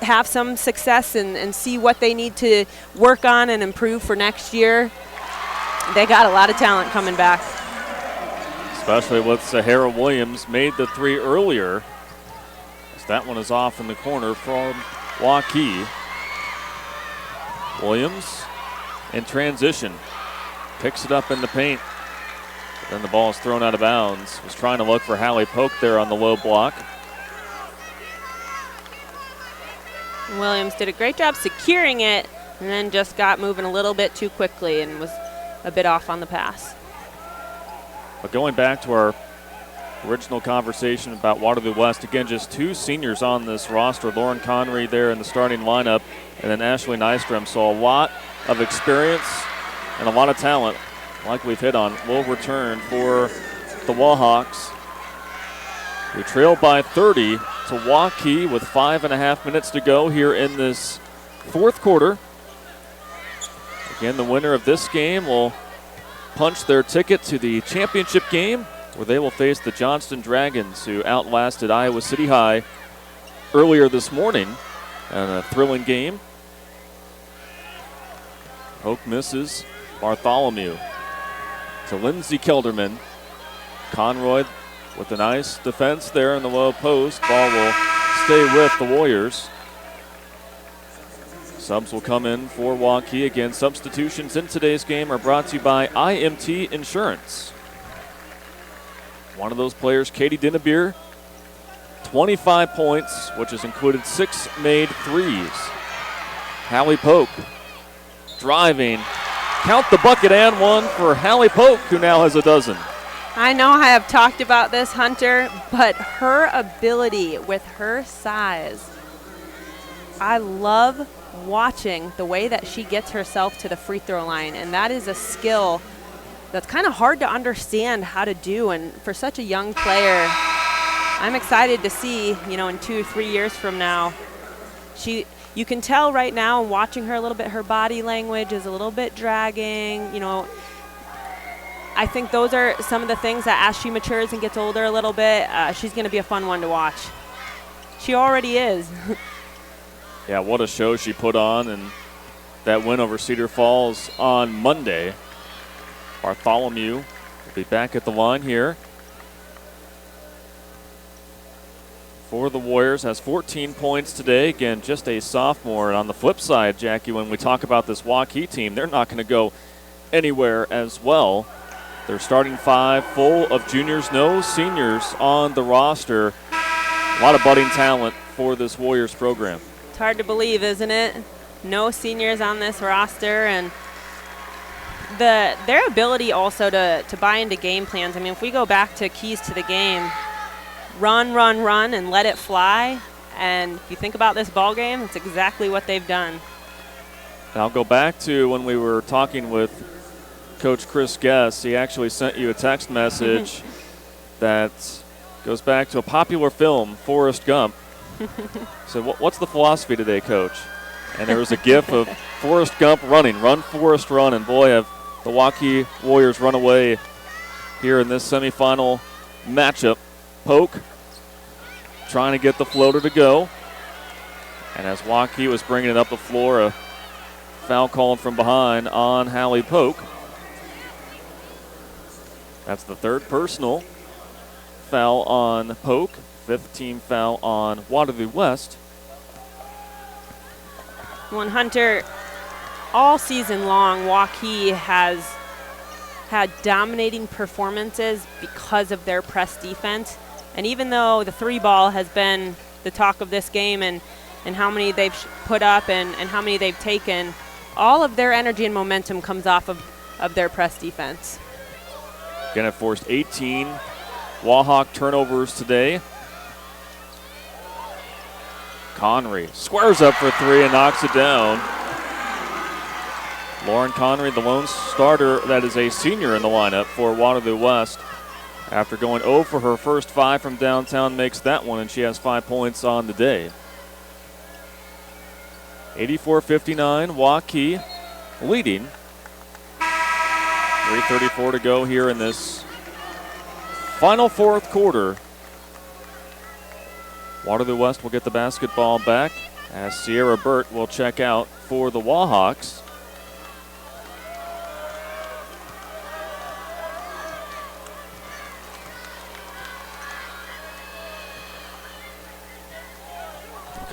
Speaker 2: have some success and see what they need to work on and improve for next year, they got a lot of talent coming back.
Speaker 1: Especially with Sahara Williams, made the three earlier. As that one is off in the corner from Waukee. Williams in transition, picks it up in the paint. Then the ball is thrown out of bounds. Was trying to look for Hallie Polk there on the low block.
Speaker 2: Williams did a great job securing it, and then just got moving a little bit too quickly and was a bit off on the pass.
Speaker 1: But going back to our original conversation about Waterloo West, again, just two seniors on this roster. Lauren Connery there in the starting lineup, and then Ashley Nystrom. So a lot of experience and a lot of talent, like we've hit on, will return for the Wallhawks. We trail by 30 to Waukee with 5.5 minutes to go here in this fourth quarter. Again, the winner of this game will punch their ticket to the championship game, where they will face the Johnston Dragons, who outlasted Iowa City High earlier this morning in a thrilling game. Hoke misses Bartholomew to Lindsey Kelderman. Conroy with a nice defense there in the low post. Ball will stay with the Warriors. Subs will come in for Waukee. Again, substitutions in today's game are brought to you by IMT Insurance. One of those players, Katie Dinnebeer, 25 points, which has included 6 made threes. Hallie Polk driving. Count the bucket and one for Hallie Polk, who now has a dozen.
Speaker 2: I know I have talked about this, Hunter, but her ability with her size, I love watching the way that she gets herself to the free throw line, and that is a skill that's kind of hard to understand how to do. And for such a young player, I'm excited to see, in 2 or 3 years from now, you can tell right now, watching her a little bit, her body language is a little bit dragging. I think those are some of the things that as she matures and gets older a little bit, she's going to be a fun one to watch. She already is.
Speaker 1: Yeah, what a show she put on, and that win over Cedar Falls on Monday. Bartholomew will be back at the line here for the Warriors. Has 14 points today. Again, just a sophomore. And on the flip side, Jackie, when we talk about this Waukee team, they're not going to go anywhere as well. They're starting 5 full of juniors, no seniors on the roster. A lot of budding talent for this Warriors program.
Speaker 2: It's hard to believe, isn't it? No seniors on this roster, and their ability also to buy into game plans. I mean, if we go back to keys to the game, run, and let it fly. And if you think about this ball game, it's exactly what they've done.
Speaker 1: And I'll go back to when we were talking with Coach Chris Guess. He actually sent you a text message that goes back to a popular film, Forrest Gump. So what's the philosophy today, Coach? And there was a gif of Forrest Gump running, run, Forrest, run. And boy, have the Waukee Warriors run away here in this semifinal matchup. Polk trying to get the floater to go. And as Waukee was bringing it up the floor, a foul called from behind on Hallie Polk. That's the third personal foul on Polk. 5th team foul on Waterloo West.
Speaker 2: Well, Hunter, all season long, Waukee has had dominating performances because of their press defense. And even though the 3-ball has been the talk of this game and how many they've put up and how many they've taken, all of their energy and momentum comes off of their press defense.
Speaker 1: Again, it forced 18 Wahawk turnovers today. Connery squares up for 3 and knocks it down. Lauren Connery, the lone starter that is a senior in the lineup for Waterloo West. After going 0 for her first 5 from downtown, makes that one, and she has 5 points on the day. 84-59, Waukee leading. 3:34 to go here in this final 4th quarter. Waterloo West will get the basketball back as Sierra Burt will check out for the Wahawks.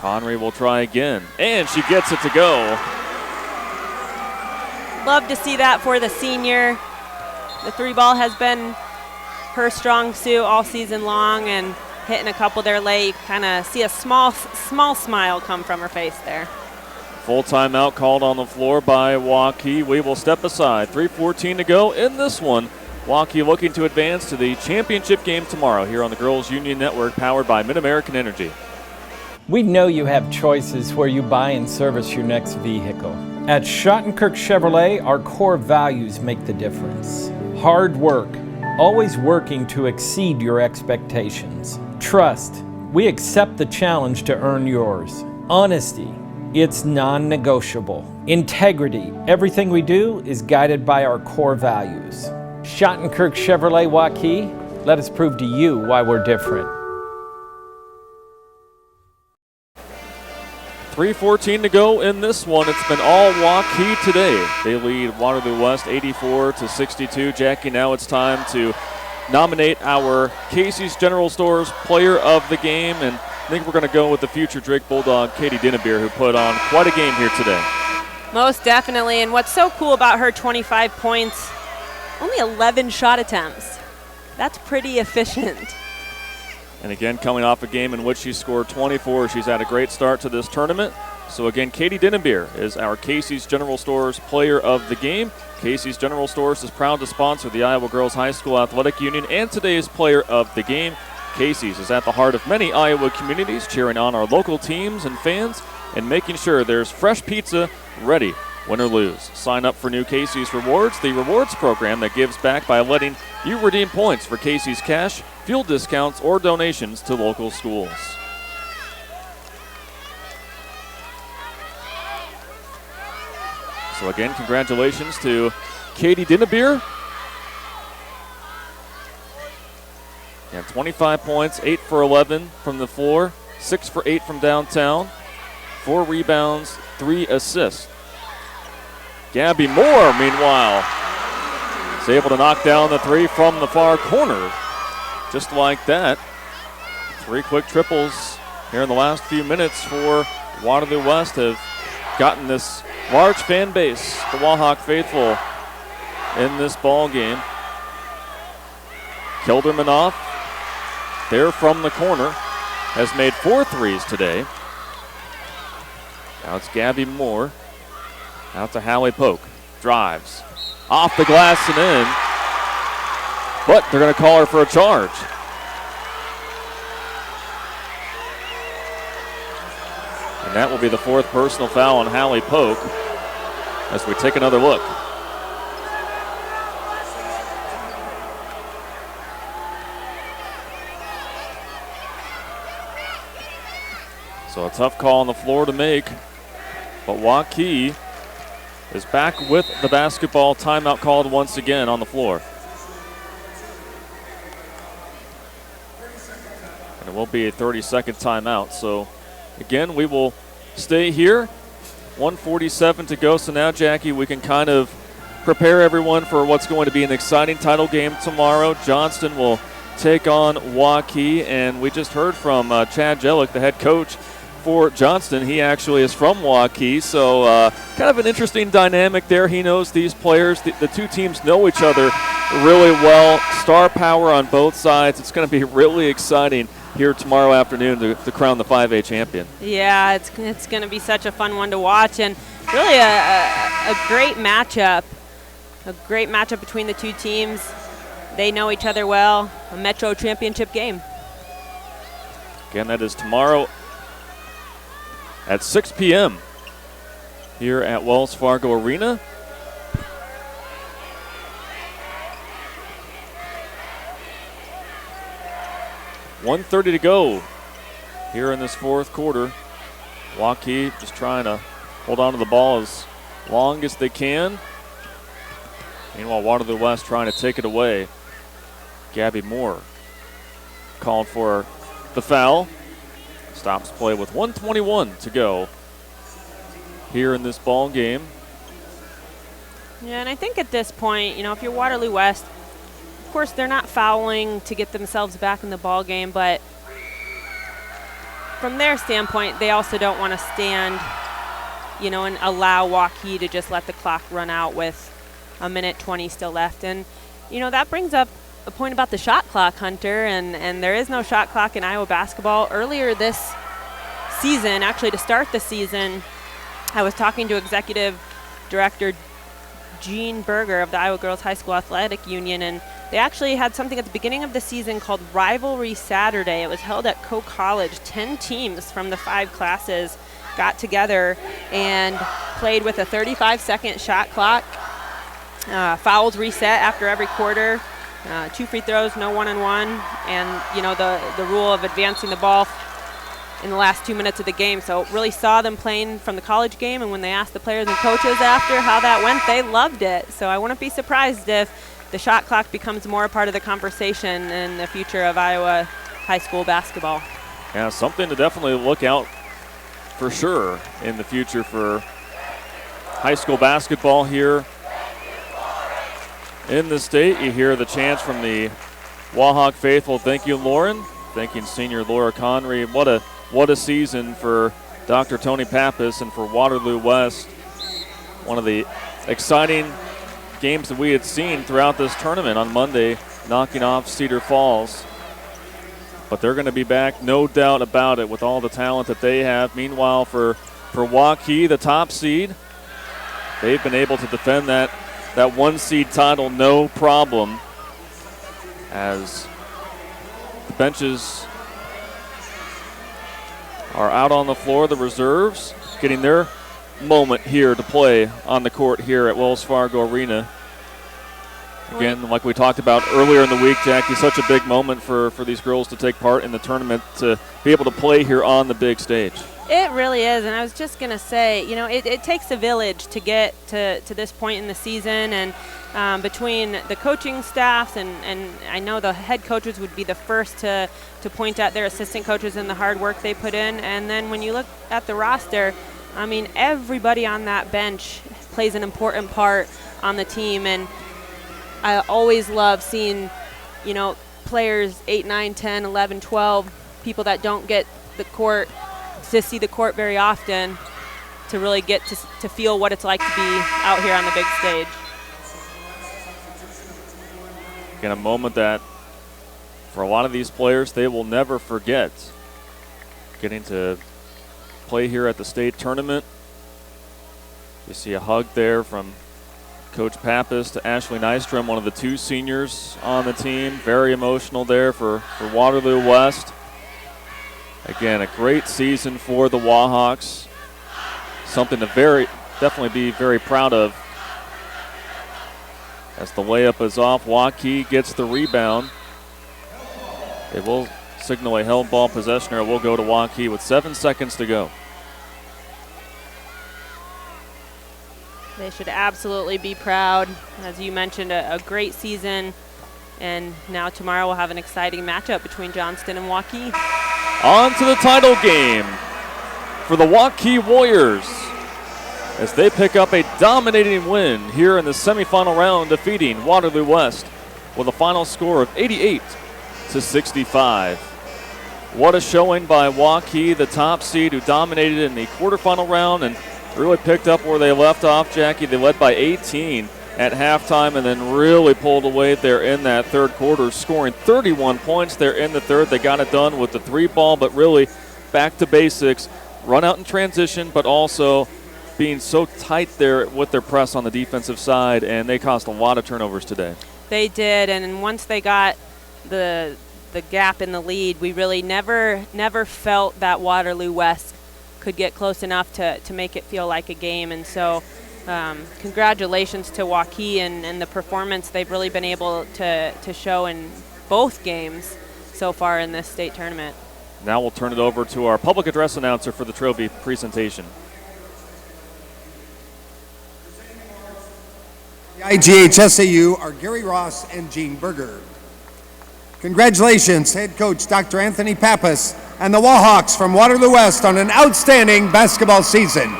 Speaker 1: Connery will try again, and she gets it to go.
Speaker 2: Love to see that for the senior. The 3-ball has been her strong suit all season long, and hitting a couple there late, kind of see a small smile come from her face there.
Speaker 1: Full timeout called on the floor by Waukee. We will step aside. 3:14 to go in this one. Waukee looking to advance to the championship game tomorrow here on the Girls Union Network, powered by Mid-American Energy.
Speaker 13: We know you have choices where you buy and service your next vehicle. At Schottenkirk Chevrolet, our core values make the difference. Hard work, always working to exceed your expectations. Trust, we accept the challenge to earn yours. Honesty, it's non-negotiable. Integrity, everything we do is guided by our core values. Schottenkirk Chevrolet Waukee, let us prove to you why we're different.
Speaker 1: 3:14 to go in this one. It's been all Waukee today. They lead Waterloo West 84-62. Jackie, now it's time to nominate our Casey's General Stores Player of the Game, and I think we're going to go with the future Drake Bulldog, Katie Dinnebeer, who put on quite a game here today.
Speaker 2: Most definitely, and what's so cool about her 25 points, only 11 shot attempts. That's pretty efficient.
Speaker 1: And again, coming off a game in which she scored 24, she's had a great start to this tournament. So again, Katie Dinnebeer is our Casey's General Stores Player of the Game. Casey's General Stores is proud to sponsor the Iowa Girls High School Athletic Union and today's Player of the Game. Casey's is at the heart of many Iowa communities, cheering on our local teams and fans and making sure there's fresh pizza ready, win or lose. Sign up for new Casey's Rewards, the rewards program that gives back by letting you redeem points for Casey's cash, fuel discounts, or donations to local schools. So again, congratulations to Katie Dinnebeer. And 25 points, 8 for 11 from the floor, 6 for 8 from downtown, 4 rebounds, 3 assists. Gabby Moore, meanwhile, is able to knock down the 3 from the far corner. Just like that. 3 quick triples here in the last few minutes for Waterloo West have gotten this large fan base, the Wahawk faithful, in this ball game. Kilderman off there from the corner, has made 4 threes today. Now it's Gabby Moore. Out to Hallie Polk. Drives. Off the glass and in. But they're going to call her for a charge. And that will be the 4th personal foul on Hallie Polk as we take another look. So a tough call on the floor to make, but Waukee is back with the basketball. Timeout called once again on the floor. And it will be a 30-second timeout. So again, we will stay here. 1:47 to go. So now, Jackie, we can kind of prepare everyone for what's going to be an exciting title game tomorrow. Johnston will take on Waukee. And we just heard from Chad Jellick, the head coach for Johnston. He actually is from Waukee, so kind of an interesting dynamic there. He knows these players. The two teams know each other really well. Star power on both sides. It's going to be really exciting here tomorrow afternoon to crown the 5A champion.
Speaker 2: Yeah, it's going to be such a fun one to watch, and really a great matchup. A great matchup between the two teams. They know each other well. A Metro championship game.
Speaker 1: Again, that is tomorrow at 6 p.m. here at Wells Fargo Arena. .130 to go here in this fourth quarter. Waukee just trying to hold on to the ball as long as they can. Meanwhile, Waterloo West trying to take it away. Gabby Moore called for the foul. Stops play with 1:21 to go here in this ball game.
Speaker 2: Yeah, and I think at this point, if you're Waterloo West, of course they're not fouling to get themselves back in the ball game, but from their standpoint, they also don't want to stand, and allow Waukee to just let the clock run out with 1:20 still left. And, that brings up a point about the shot clock, Hunter, and there is no shot clock in Iowa basketball. Earlier this season, actually to start the season, I was talking to Executive Director Gene Berger of the Iowa Girls High School Athletic Union, and they actually had something at the beginning of the season called Rivalry Saturday. It was held at Coe College. 10 teams from the 5 classes got together and played with a 35-second shot clock. Fouls reset after every quarter. 2 free throws, no one-on-one, and the rule of advancing the ball in the last 2 minutes of the game. So really saw them playing from the college game, and when they asked the players and coaches after how that went, they loved it. So I wouldn't be surprised if the shot clock becomes more a part of the conversation in the future of Iowa high school basketball.
Speaker 1: Yeah, something to definitely look out for sure in the future for high school basketball here in the state. You hear the chants from the Wahawk faithful. Thank you, Lauren. Thanking senior Laura Conry. What a season for Dr. Tony Pappas and for Waterloo West. One of the exciting games that we had seen throughout this tournament on Monday, knocking off Cedar Falls. But they're going to be back, no doubt about it, with all the talent that they have. Meanwhile, for Waukee, the top seed, they've been able to defend that 1 seed title no problem, as the benches are out on the floor. The reserves getting their moment here to play on the court here at Wells Fargo Arena. Again, like we talked about earlier in the week, Jackie, such a big moment for these girls to take part in the tournament, to be able to play here on the big stage.
Speaker 2: It really is, and I was just going to say, it takes a village to get to this point in the season, and between the coaching staffs, and I know the head coaches would be the first to point out their assistant coaches and the hard work they put in, and then when you look at the roster, everybody on that bench plays an important part on the team, and I always love seeing, players 8, 9, 10, 11, 12, people that don't get the court, to see the court very often, to really get to feel what it's like to be out here on the big stage.
Speaker 1: Again, a moment that for a lot of these players, they will never forget. Getting to play here at the state tournament. You see a hug there from Coach Pappas to Ashley Nystrom, one of the 2 seniors on the team. Very emotional there for Waterloo West. Again, a great season for the Wahawks. Something to definitely be very proud of. As the layup is off, Waukee gets the rebound. It will signal a held ball possession, or it will go to Waukee with 7 seconds to go.
Speaker 2: They should absolutely be proud. As you mentioned, a great season. And now tomorrow we'll have an exciting matchup between Johnston and Waukee.
Speaker 1: On to the title game for the Waukee Warriors, as they pick up a dominating win here in the semifinal round, defeating Waterloo West with a final score of 68-65. What a showing by Waukee, the top seed, who dominated in the quarterfinal round and really picked up where they left off, Jackie. They led by 18 at halftime and then really pulled away there in that third quarter, scoring 31 points there in the third. They got it done with the 3-ball, but really back to basics, run out in transition, but also being so tight there with their press on the defensive side, and they caused a lot of turnovers today.
Speaker 2: They did, and once they got the gap in the lead, we really never felt that Waterloo West could get close enough to make it feel like a game. And so congratulations to Waukee and the performance they've really been able to show in both games so far in this state tournament.
Speaker 1: Now we'll turn it over to our public address announcer for the trophy presentation.
Speaker 19: The IGHSAU are Gary Ross and Gene Berger. Congratulations, head coach Dr. Anthony Pappas and the Wahawks from Waterloo West on an outstanding basketball season.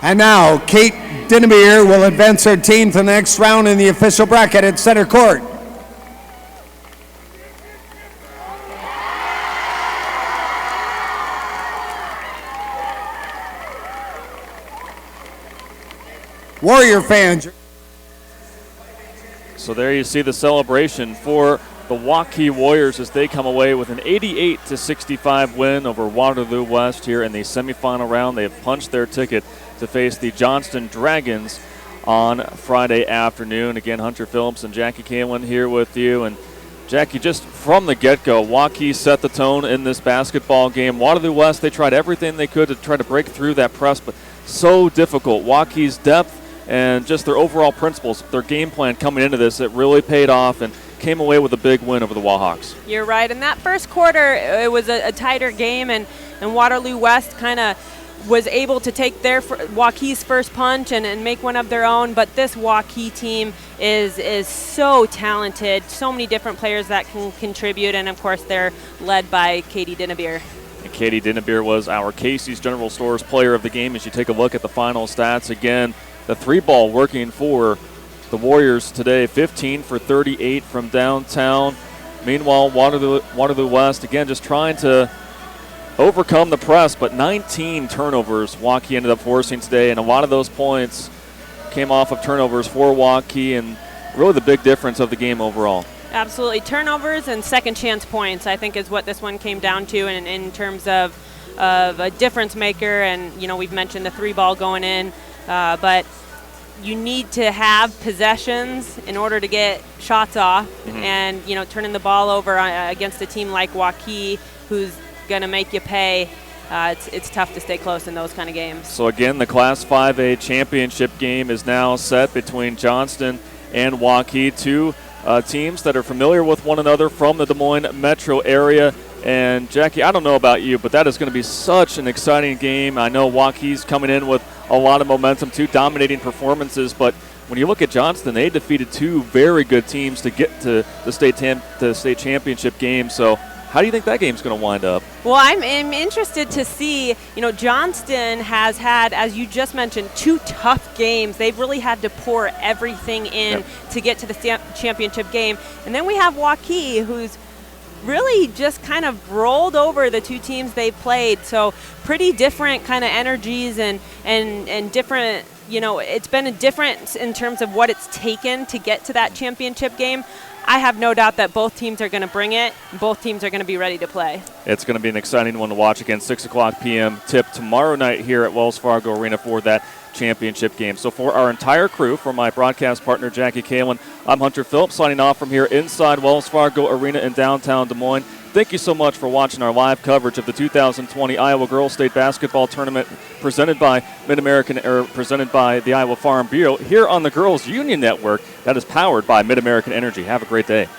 Speaker 19: And now, Kate Dinnebeer will advance her team to the next round in the official bracket at center court. Warrior fans.
Speaker 1: So there you see the celebration for the Waukee Warriors as they come away with an 88-65 win over Waterloo West here in the semifinal round. They have punched their ticket to face the Johnston Dragons on Friday afternoon. Again, Hunter Phillips and Jackie Kalin here with you. And Jackie, just from the get-go, Waukee set the tone in this basketball game. Waterloo West, they tried everything they could to try to break through that press, but so difficult. Waukee's depth and just their overall principles, their game plan coming into this, it really paid off and came away with a big win over the Wahawks.
Speaker 2: You're right. In that first quarter, it was a tighter game, and Waterloo West kind of was able to take their Waukee's first punch and make one of their own. But this Waukee team is so talented, so many different players that can contribute, and of course they're led by Katie Dinnebeer.
Speaker 1: And Katie Dinnebeer was our Casey's General Stores player of the game. As you take a look at the final stats, again, the 3-ball working for the Warriors today, 15 for 38 from downtown. Meanwhile, Waterloo West, again, just trying to overcome the press, but 19 turnovers Waukee ended up forcing today, and a lot of those points came off of turnovers for Waukee, and really the big difference of the game overall.
Speaker 2: Absolutely. Turnovers and second chance points, I think, is what this one came down to in terms of a difference maker. And, we've mentioned the 3-ball going in, but you need to have possessions in order to get shots off. Mm-hmm. And, turning the ball over against a team like Waukee, who's going to make you pay, it's tough to stay close in those kind of games.
Speaker 1: So, again, the Class 5A championship game is now set between Johnston and Waukee, two teams that are familiar with one another from the Des Moines metro area. And, Jackie, I don't know about you, but that is going to be such an exciting game. I know Waukee's coming in with a lot of momentum, two dominating performances. But when you look at Johnston, they defeated two very good teams to get to the state championship game. So how do you think that game's going to wind up?
Speaker 2: Well, I'm interested to see. Johnston has had, as you just mentioned, two tough games. They've really had to pour everything in to get to the championship game. And then we have Waukee, who's really just kind of rolled over the two teams they played. So pretty different kind of energies and different, it's been a difference in terms of what it's taken to get to that championship game. I have no doubt that both teams are going to bring it. Both teams are going to be ready to play. It's
Speaker 1: going to be an exciting one to watch. Again, 6 o'clock p.m. tip tomorrow night here at Wells Fargo Arena for that championship game. So for our entire crew, for my broadcast partner Jackie Kalin, I'm Hunter Phillips signing off from here inside Wells Fargo Arena in downtown Des Moines. Thank you so much for watching our live coverage of the 2020 Iowa Girls State Basketball Tournament presented by presented by the Iowa Farm Bureau here on the Girls Union Network that is powered by Mid-American Energy. Have a great day.